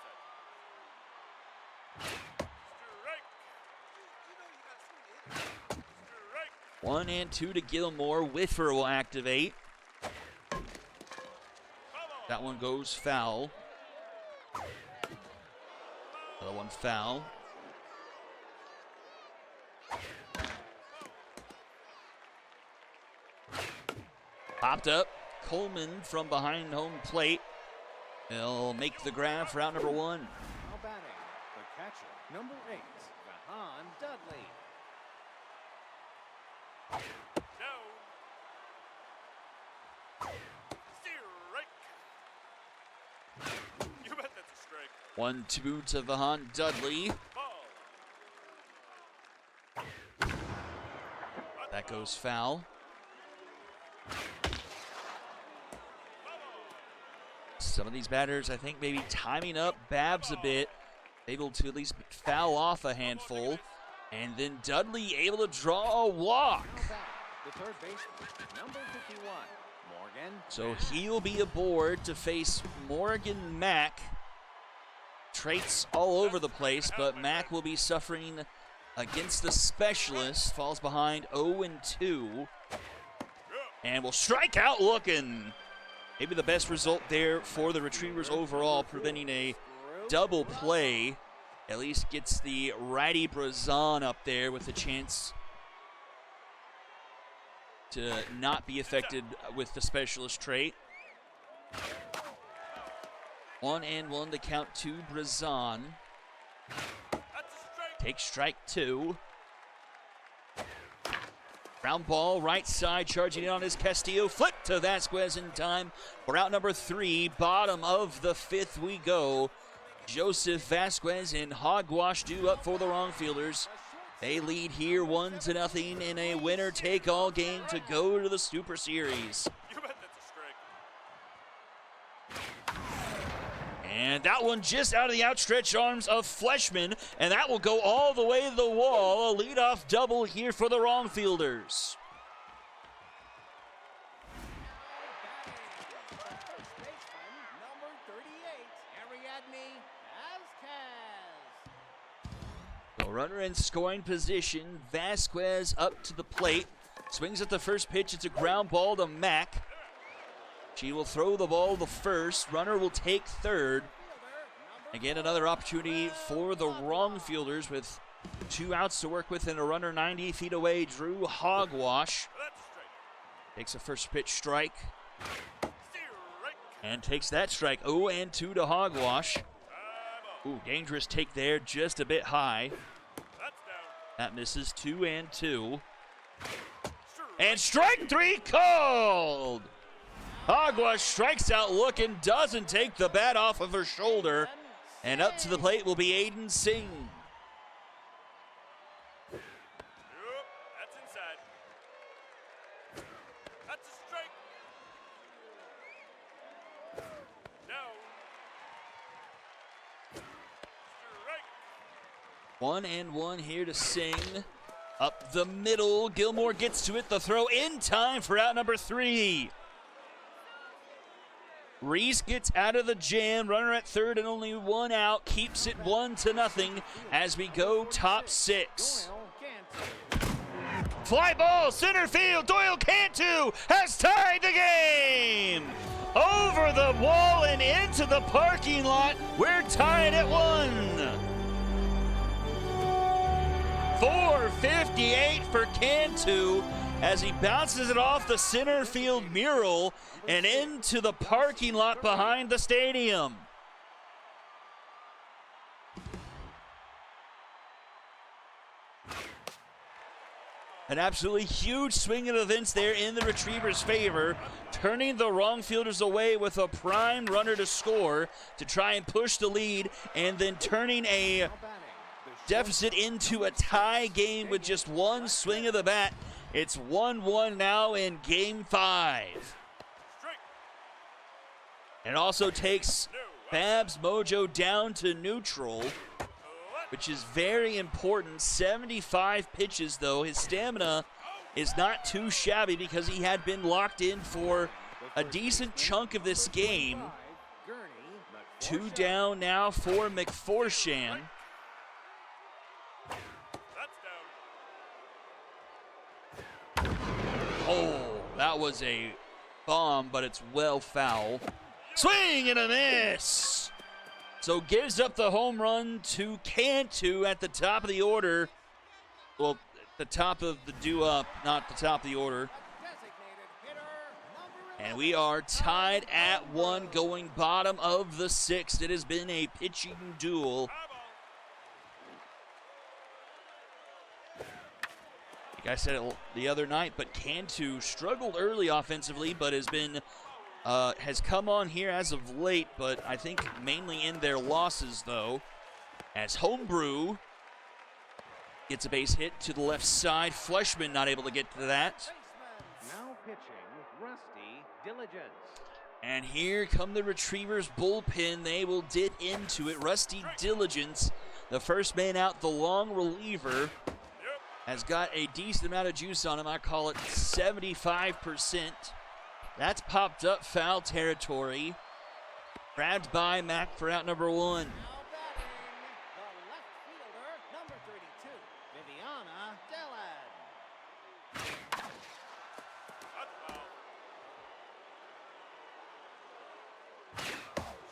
strike. Strike. 1-2 to Gilmore. Whiffer will activate. That one goes foul. Another one foul. Popped up. Coleman from behind home plate. They'll make the grab for out number 1. Now batting, the catcher, number 8, Vahan Dudley. Down. Strike. You bet that's a strike. 1-2 to Vahan Dudley. Ball. That goes foul. Some of these batters, I think, maybe timing up Babs a bit, able to at least foul off a handful. And then Dudley able to draw a walk. Now batting, the third baseman, number 51, Morgan. So he'll be aboard to face Morgan Mack. Traits all over the place, but Mack will be suffering against the specialist. Falls behind 0-2. And will strike out looking. Maybe the best result there for the Retrievers overall, preventing a double play. At least gets the righty Brazan up there with a chance to not be affected with the specialist trait. 1-1 to count to Brazan. That's a strike. Takes strike 2. Ground ball, right side, charging in on his Castillo. Flip to Vasquez in time for out number 3. Bottom of the 5th we go. Joseph Vasquez and Hogwash due up for the wrong fielders. They lead here 1-0 in a winner-take-all game to go to the Super Series. You bet that's a strike. And that one just out of the outstretched arms of Fleshman, and that will go all the way to the wall. A leadoff double here for the wrong fielders. First baseman, number 38, Ariadne Vasquez. The runner in scoring position. Vasquez up to the plate. Swings at the first pitch. It's a ground ball to Mack. She will throw the ball to first. Runner will take third. Again, another opportunity for the wrong fielders with 2 outs to work with and a runner 90 feet away. Drew Hogwash That's a strike. takes a first pitch strike Strike. and takes that strike. 0-2 to Hogwash. Ball. Ooh, dangerous take there, just a bit high. That's down. That misses. 2-2. Strike. And strike 3 called. Hogwash strikes out looking, doesn't take the bat off of her shoulder. And up to the plate will be Aiden Singh. Yep, that's inside. That's a strike. Down. Strike. 1-1 here to Singh. Up the middle, Gilmore gets to it. The throw in time for out number 3. Reese gets out of the jam. Runner at third and only 1 out. Keeps it 1-0 as we go top 6. Doyle Cantu. Fly ball, center field. Doyle Cantu has tied the game. Over the wall and into the parking lot. We're tied at 1. 458 for Cantu as he bounces it off the center field mural and into the parking lot behind the stadium. An absolutely huge swing of events there in the Retrievers' favor, turning the wrong fielders away with a prime runner to score to try and push the lead, and then turning a deficit into a tie game with just one swing of the bat. It's 1-1 now in Game 5. It also takes Babs' mojo down to neutral, which is very important. 75 pitches, though. His stamina is not too shabby because he had been locked in for a decent chunk of this game. 2 down now for McForsham. Oh, that was a bomb, but it's well foul. Swing and a miss! So gives up the home run to Cantu at the top of the order. Well, the top of the due-up, not the top of the order. And we are tied at 1 going bottom of the 6th. It has been a pitching duel. Like I said it the other night, but Cantu struggled early offensively, but has come on here as of late, but I think mainly in their losses, though. As Homebrew gets a base hit to the left side. Fleshman not able to get to that. Now pitching, Rusty Diligence. And here come the Retrievers bullpen. They will dip into it. Rusty Diligence, the first man out, the long reliever, has got a decent amount of juice on him. I call it 75%. That's popped up foul territory. Grabbed by Mac for out number 1. Now batting, the left fielder, number 32, Viviana Dillon.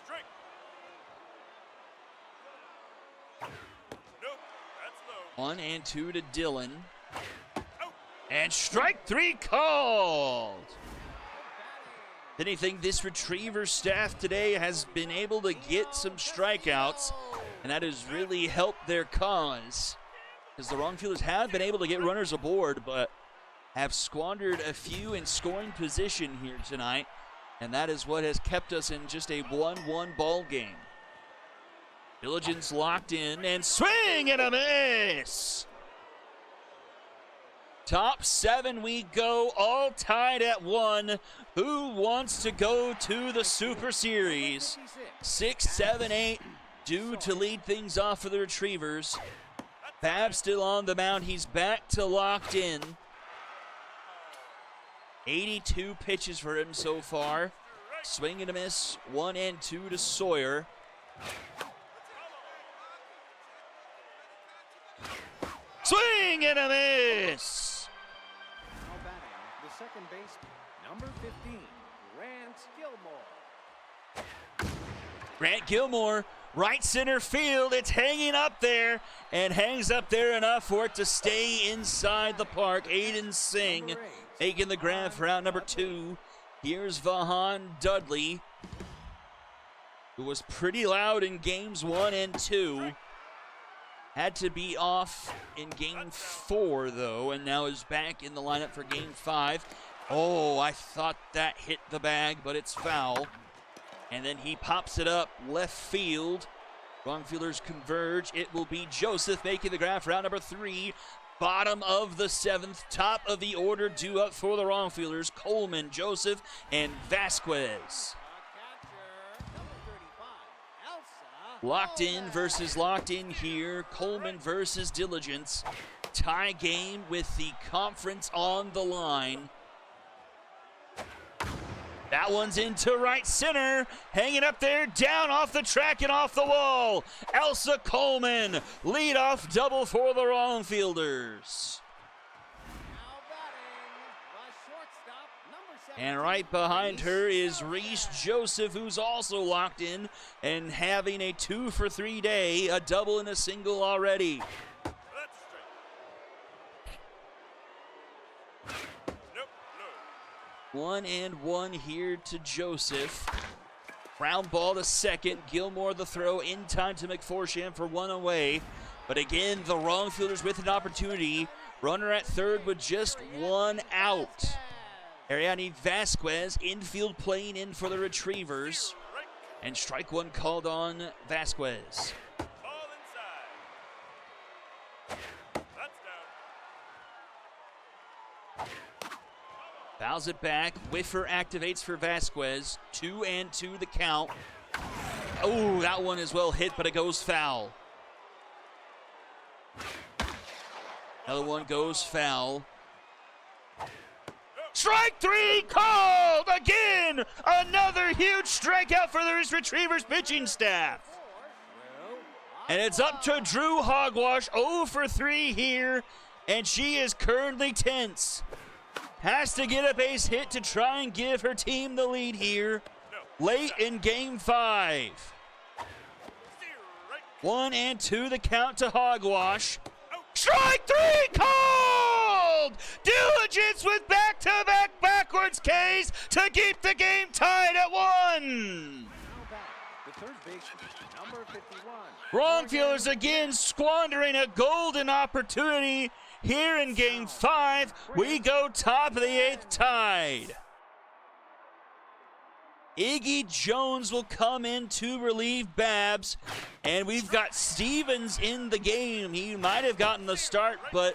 Strike. Nope, that's low. 1 and 2 to Dillon. And strike 3 called. If anything, this Retriever staff today has been able to get some strikeouts, and that has really helped their cause. Because the wrong fielders have been able to get runners aboard, but have squandered a few in scoring position here tonight, and that is what has kept us in just a 1-1 ball game. Diligence locked in, and swing and a miss! Top 7 we go, all tied at 1. Who wants to go to the Super Series? 6, 7, 8 due to lead things off for the Retrievers. Babs still on the mound. He's back to locked in. 82 pitches for him so far. Swing and a miss, 1 and 2 to Sawyer. Swing and a miss! Now batting, the second baseman, number 15, Grant Gilmore. Grant Gilmore, right center field. It's hanging up there and hangs up there enough for it to stay inside the park. Aiden Singh making the grab for out number 2. Here's Vahan Dudley, who was pretty loud in games 1 and 2. Had to be off in game 4, though, and now is back in the lineup for game 5. Oh, I thought that hit the bag, but it's foul. And then he pops it up left field. Wrong fielders converge. It will be Joseph making the grab for round number 3. Bottom of the 7th, top of the order due up for the wrong fielders. Coleman, Joseph, and Vasquez. Locked in versus locked in here. Coleman versus Diligence. Tie game with the conference on the line. That one's into right center. Hanging up there, down off the track and off the wall. Elsa Coleman, leadoff double for the wrong fielders. And right behind her is Reese Joseph, who's also locked in and having a 2-for-3 day, a double and a single already. Nope, no. 1 and 1 here to Joseph. Ground ball to second. Gilmore the throw in time to McForsham for 1 away. But again, the wrong fielders with an opportunity. Runner at third with just one out. Ariane Vasquez, infield playing in for the Retrievers. And strike one called on Vasquez. Ball inside. That's down. Fouls it back. Whiffer activates for Vasquez. 2-2 the count. Oh, that one is well hit, but it goes foul. Another one goes foul. Strike three called again. Another huge strikeout for the Retrievers pitching staff. And it's up to Drew Hogwash, 0 for 3 here, and she is currently tense. Has to get a base hit to try and give her team the lead here late in game 5. 1-2 the count to Hogwash. Strike three called! Diligence with back-to-back backwards Ks to keep the game tied at 1. The third baseman, number 51. Wrongfielders again squandering a golden opportunity here in game 5. We go top of the 8th tied. Iggy Jones will come in to relieve Babs, and we've got Stevens in the game. He might have gotten the start, but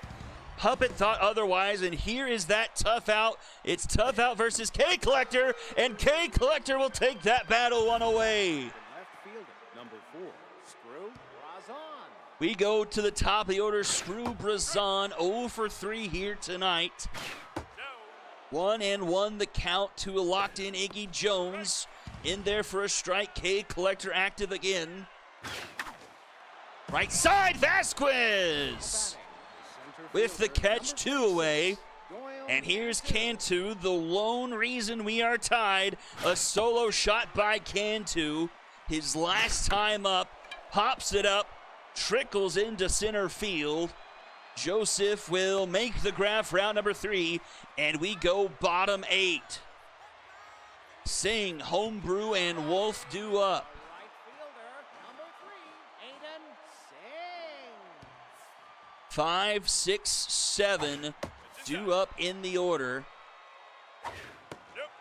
Puppet thought otherwise, and here is that tough out. It's tough out versus K Collector, and K Collector will take that battle one away. Left fielder, number 4, Screw Brazon. We go to the top of the order. Screw Brazon, 0 for 3 here tonight. 1-1 the count to a locked-in Iggy Jones. In there for a strike. K Collector active again. Right side, Vasquez with the catch, 2 away. And here's Cantu, the lone reason we are tied. A solo shot by Cantu. His last time up, pops it up, trickles into center field. Joseph will make the grab for round number 3, and we go bottom 8. Singh, Homebrew, and Wolf due up. Right fielder, number 3, Aiden Singh. 5, 6, 7 due up in the order. Nope,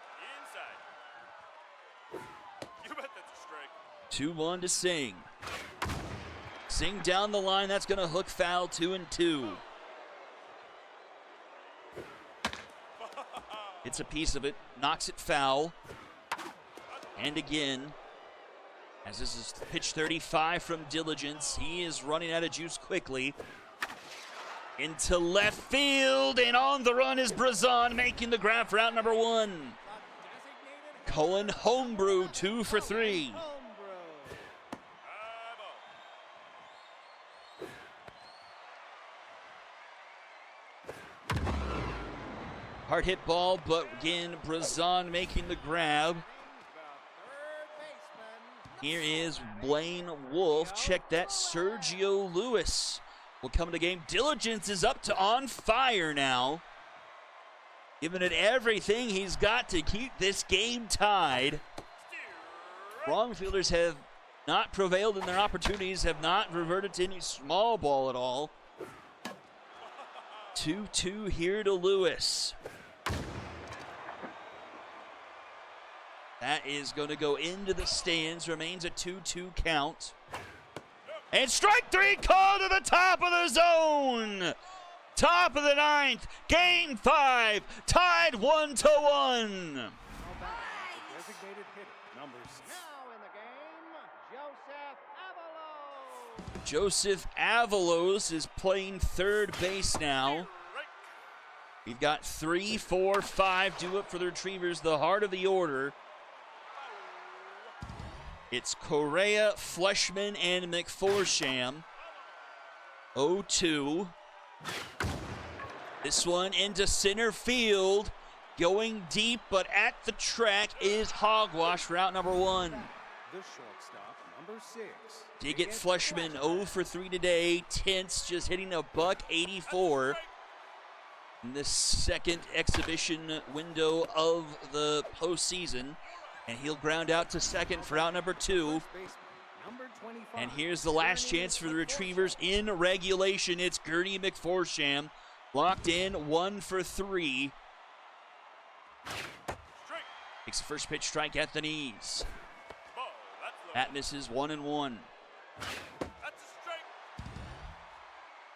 inside. You bet that's a strike. 2-1 to Singh. Singh down the line, that's going to hook foul, 2-2. It's a piece of it, knocks it foul. And again, as this is pitch 35 from Diligence, he is running out of juice quickly. Into left field, and on the run is Brazon, making the grab for out number 1. Cohen Homebrew, 2 for 3. Hard hit ball, but again, Brazon making the grab. Here is Blaine Wolf. Check that. Sergio Lewis will come to the game. Diligence is up to on fire now. Giving it everything he's got to keep this game tied. Wrongfielders have not prevailed in their opportunities, have not reverted to any small ball at all. 2-2 here to Lewis. That is going to go into the stands. Remains a 2-2 count. And strike 3 called to the top of the zone. Top of the 9th. Game 5. Tied 1-1. Designated hitter, number 6. Now in the game, Joseph Avalos. Joseph Avalos is playing third base now. We've got 3, 4, 5 due up for the Retrievers, the heart of the order. It's Correa, Fleshman, and McForsham. 0-2. This one into center field. Going deep, but at the track is Hogwash, route number 1. The shortstop, number 6. Diggett Fleshman, 0 for 3 today. Tense, just hitting a $184 in the second exhibition window of the postseason. And he'll ground out to second for out number 2. And here's the last chance for the Retrievers in regulation. It's Gertie McForsham. Locked in, 1 for 3. Strike. Takes the first pitch, strike at the knees. Ball. That's low. That misses, 1-1. That's a strike.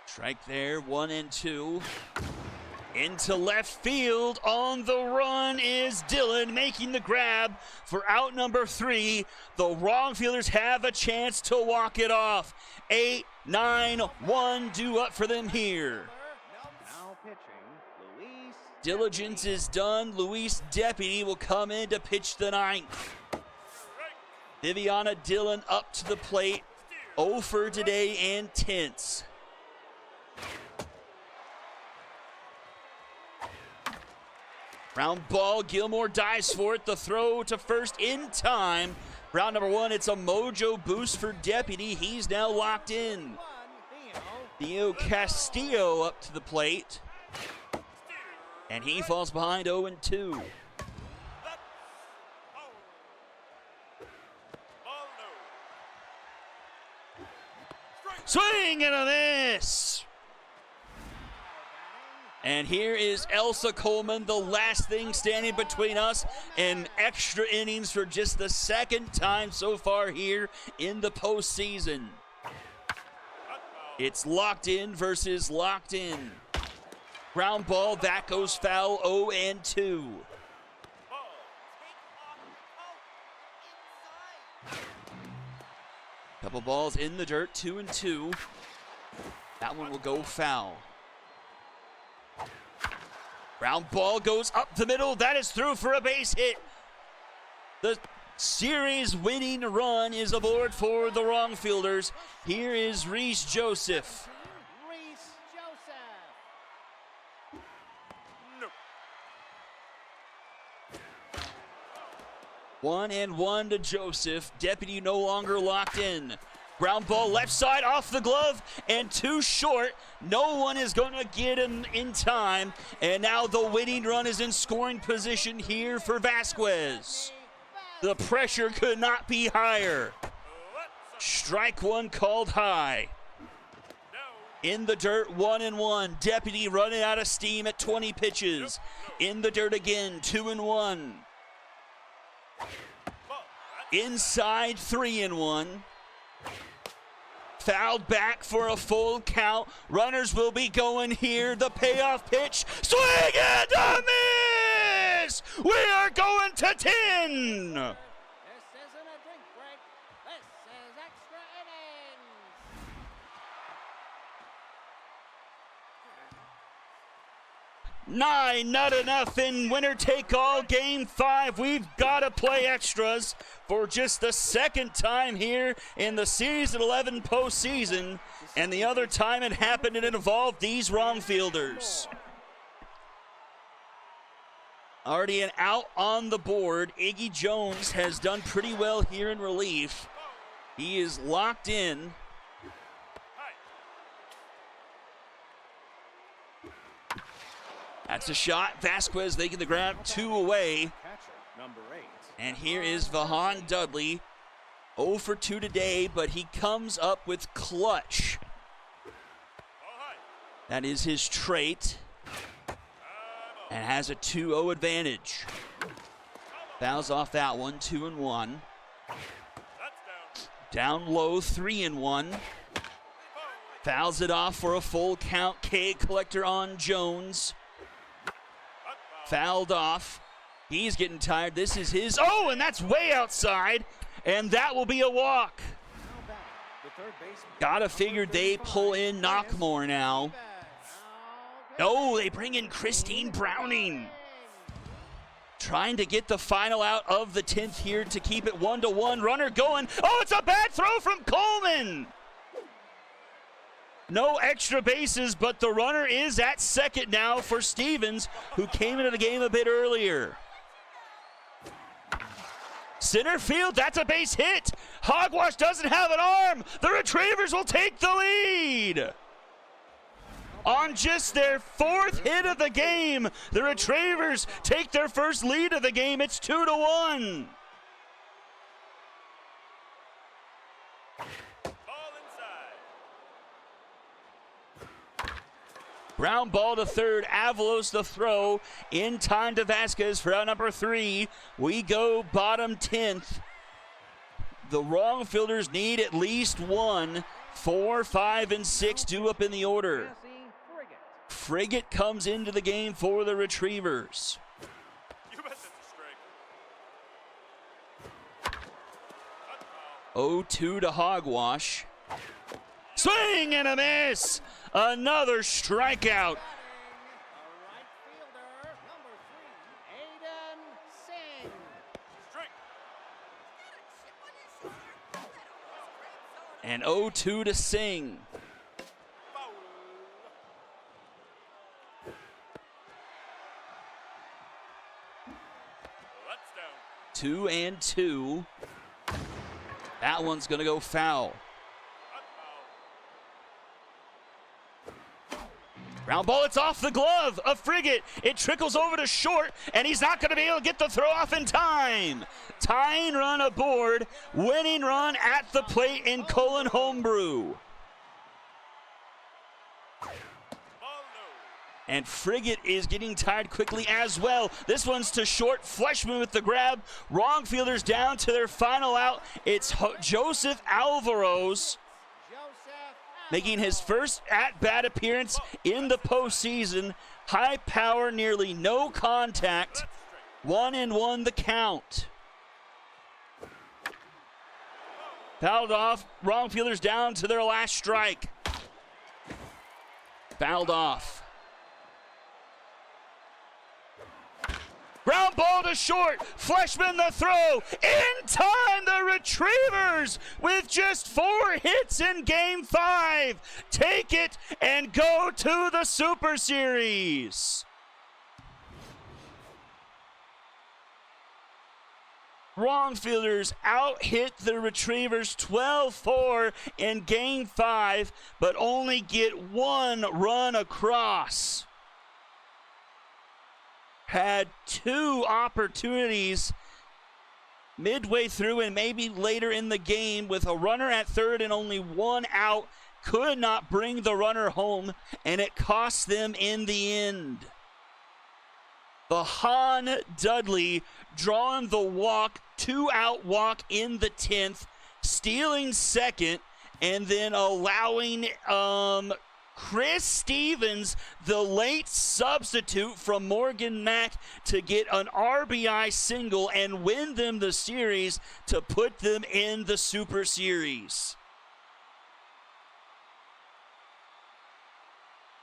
Strike there, 1-2. Into left field, on the run is Dylan, making the grab for out number 3. The wrong fielders have a chance to walk it off. 8-9-1 due up for them here. Now pitching, Luis. Diligence is done. Luis Deputy will come in to pitch the 9th. Viviana Dillon up to the plate. 0 for today and tense. Ground ball, Gilmore dives for it. The throw to first in time. Round number 1, it's a mojo boost for Deputy. He's now locked in. Theo Castillo up to the plate. And he falls behind 0-2. Swing and a miss. And here is Elsa Coleman, the last thing standing between us and extra innings for just the second time so far here in the postseason. It's locked in versus locked in. Ground ball, that goes foul, 0-2. Couple balls in the dirt, 2-2. That one will go foul. Ground ball goes up the middle. That is through for a base hit. The series winning run is aboard for the wrong fielders. Here is Reese Joseph. Reese Joseph. No. 1-1 to Joseph. Deputy no longer locked in. Ground ball left side off the glove and too short. No one is going to get him in time. And now the winning run is in scoring position here for Vasquez. The pressure could not be higher. Strike 1 called high. In the dirt, 1-1. Deputy running out of steam at 20 pitches. In the dirt again, 2-1. Inside, 3-1. Fouled back for a full count. Runners will be going here. The payoff pitch. Swing and a miss! We are going to 10! This isn't a drink break. This is extra innings. 9-0, winner take all, game 5. We've got to play extras for just the second time here in the Series 11 postseason. And the other time it happened, it involved these wrong fielders. Already an out on the board. Iggy Jones has done pretty well here in relief. He is locked in. That's a shot. Vasquez making the grab, 2 away. Catcher, number 8. And here is Vahan Dudley. 0 for 2 today, but he comes up with clutch. That is his trait. And has a 2-0 advantage. Fouls off that one, 2-1. Down low, 3-1. Fouls it off for a full count. K collector on Jones. Fouled off. He's getting tired. This is his. Oh, and that's way outside. And that will be a walk. Gotta figure they pull in Knockmore now. No, they bring in Christine Browning. Trying to get the final out of the 10th here to keep it 1-1. Runner going. Oh, it's a bad throw from Coleman. No extra bases, but the runner is at second now for Stevens, who came into the game a bit earlier. Center field, that's a base hit. Hogwash doesn't have an arm. The Retrievers will take the lead. On just their 4th hit of the game, the Retrievers take their first lead of the game. It's 2-1. Ground ball to third. Avalos the throw. In time to Vasquez for out number 3. We go bottom 10th. The wrong fielders need at least one. 4, 5, and 6 due up in the order. Frigate comes into the game for the Retrievers. You bet that's a strike. 0-2 to Hogwash. Swing and a miss. Another strikeout. A right fielder, number 3, Aiden Singh. Strike. And 0-2 to Singh. Foul. That's down. 2 and 2. That one's going to go foul. Ground ball, it's off the glove of Frigate. It trickles over to short, and he's not going to be able to get the throw off in time. Tying run aboard, winning run at the plate in Cullen Homebrew. And Frigate is getting tired quickly as well. This one's to short. Fleshman with the grab. Wrong fielders down to their final out. It's Joseph Alvarez making his first at-bat appearance in the postseason. High power, nearly no contact. 1-1 the count. Fouled off. Wrong fielders down to their last strike. Fouled off. Ground ball to short. Fleshman the throw. In time, the Retrievers with just 4 hits in Game 5 take it and go to the Super Series. Wrong fielders out-hit the Retrievers 12-4 in Game 5, but only get 1 run across. Had 2 opportunities midway through and maybe later in the game with a runner at third and only 1 out. Could not bring the runner home, and it cost them in the end. The Han Dudley drawing the walk, 2-out walk in the 10th, stealing second, and then allowing Chris Stevens, the late substitute from Morgan Mack, to get an RBI single and win them the series to put them in the Super Series.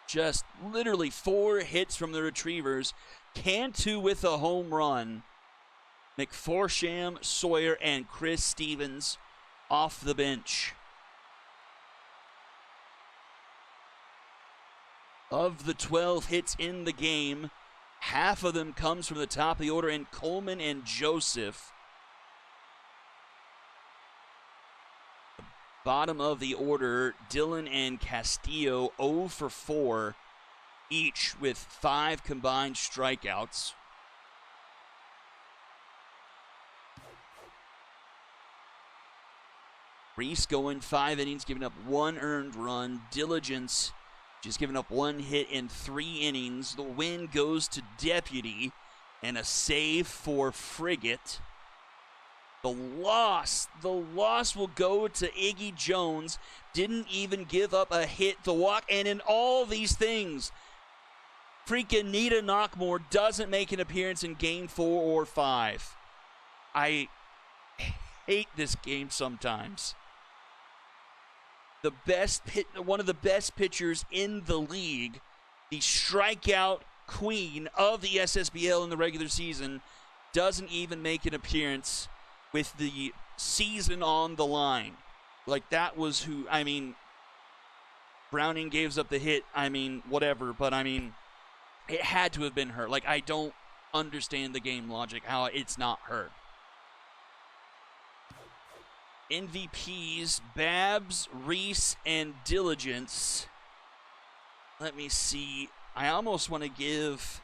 Just literally 4 hits from the Retrievers. Cantu with a home run. McForsham, Sawyer, and Chris Stevens off the bench. Of the 12 hits in the game, half of them comes from the top of the order in Coleman and Joseph. The bottom of the order, Dillon and Castillo 0 for 4, each with 5 combined strikeouts. Reese going 5 innings, giving up 1 earned run. Diligence just giving up 1 hit in 3 innings. The win goes to Deputy and a save for Frigate. The loss will go to Iggy Jones. Didn't even give up a hit, the walk, and in all these things, freaking Nita Knockmore doesn't make an appearance in Game 4 or 5. I hate this game sometimes. One of the best pitchers in the league, the strikeout queen of the SSBL in the regular season, doesn't even make an appearance with the season on the line. Like, that was who, I mean, Browning gives up the hit, I mean, whatever, but I mean, it had to have been her. Like, I don't understand the game logic, how it's not her. MVPs, Babs, Reese, and Diligence. Let me see. I almost want to give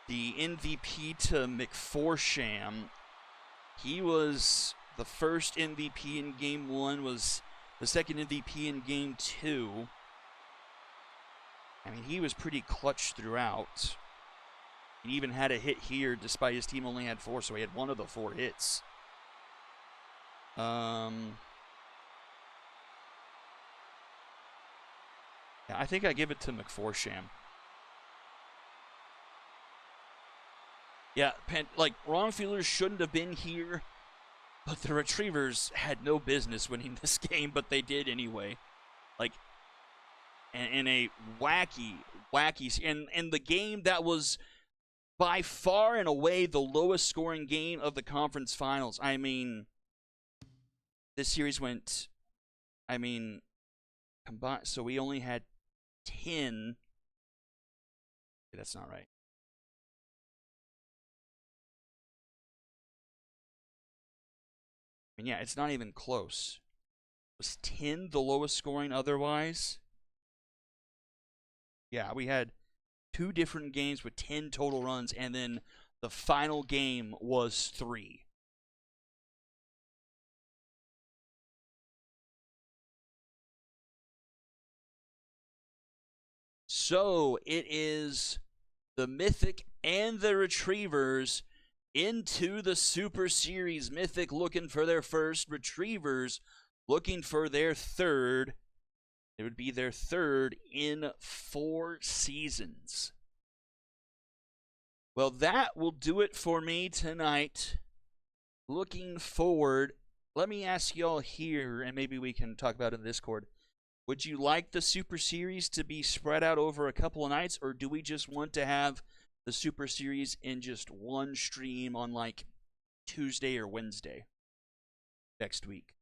the MVP to McForsham. He was the first MVP in Game 1, was the second MVP in Game 2. I mean, he was pretty clutch throughout. He even had a hit here, despite his team only had 4, so he had 1 of the 4 hits. Yeah, I think I give it to McForsham. Yeah, Wrongfielders shouldn't have been here, but the Retrievers had no business winning this game, but they did anyway. Like, in a wacky, in the game that was by far and away the lowest scoring game of the conference finals. I mean, this series went, combined, so we only had 10. That's not right. And yeah, it's not even close. Was 10 the lowest scoring otherwise? Yeah, we had 2 different games with 10 total runs, and then the final game was 3. So it is the Mythic and the Retrievers into the Super Series. Mythic looking for their first, Retrievers looking for their third. It would be their third in 4 seasons. Well, that will do it for me tonight. Looking forward, let me ask y'all here, and maybe we can talk about it in Discord. Would you like the Super Series to be spread out over a couple of nights, or do we just want to have the Super Series in just one stream on like Tuesday or Wednesday next week?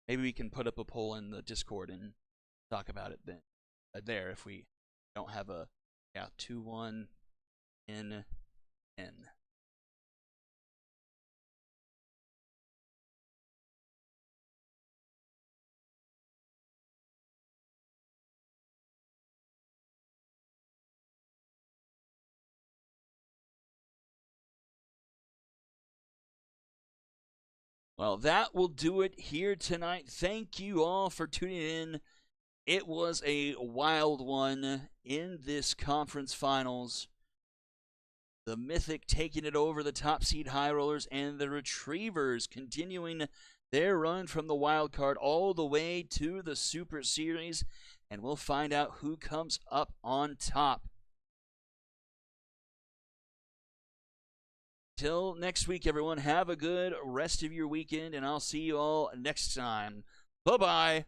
Maybe we can put up a poll in the Discord and talk about it then. There, if we don't have a 2-1 in N. Well, that will do it here tonight. Thank you all for tuning in. It was a wild one in this conference finals. The Mythic taking it over the top seed High Rollers, and the Retrievers continuing their run from the wild card all the way to the Super Series. And we'll find out who comes up on top. Till next week, everyone, have a good rest of your weekend, and I'll see you all next time. Bye-bye.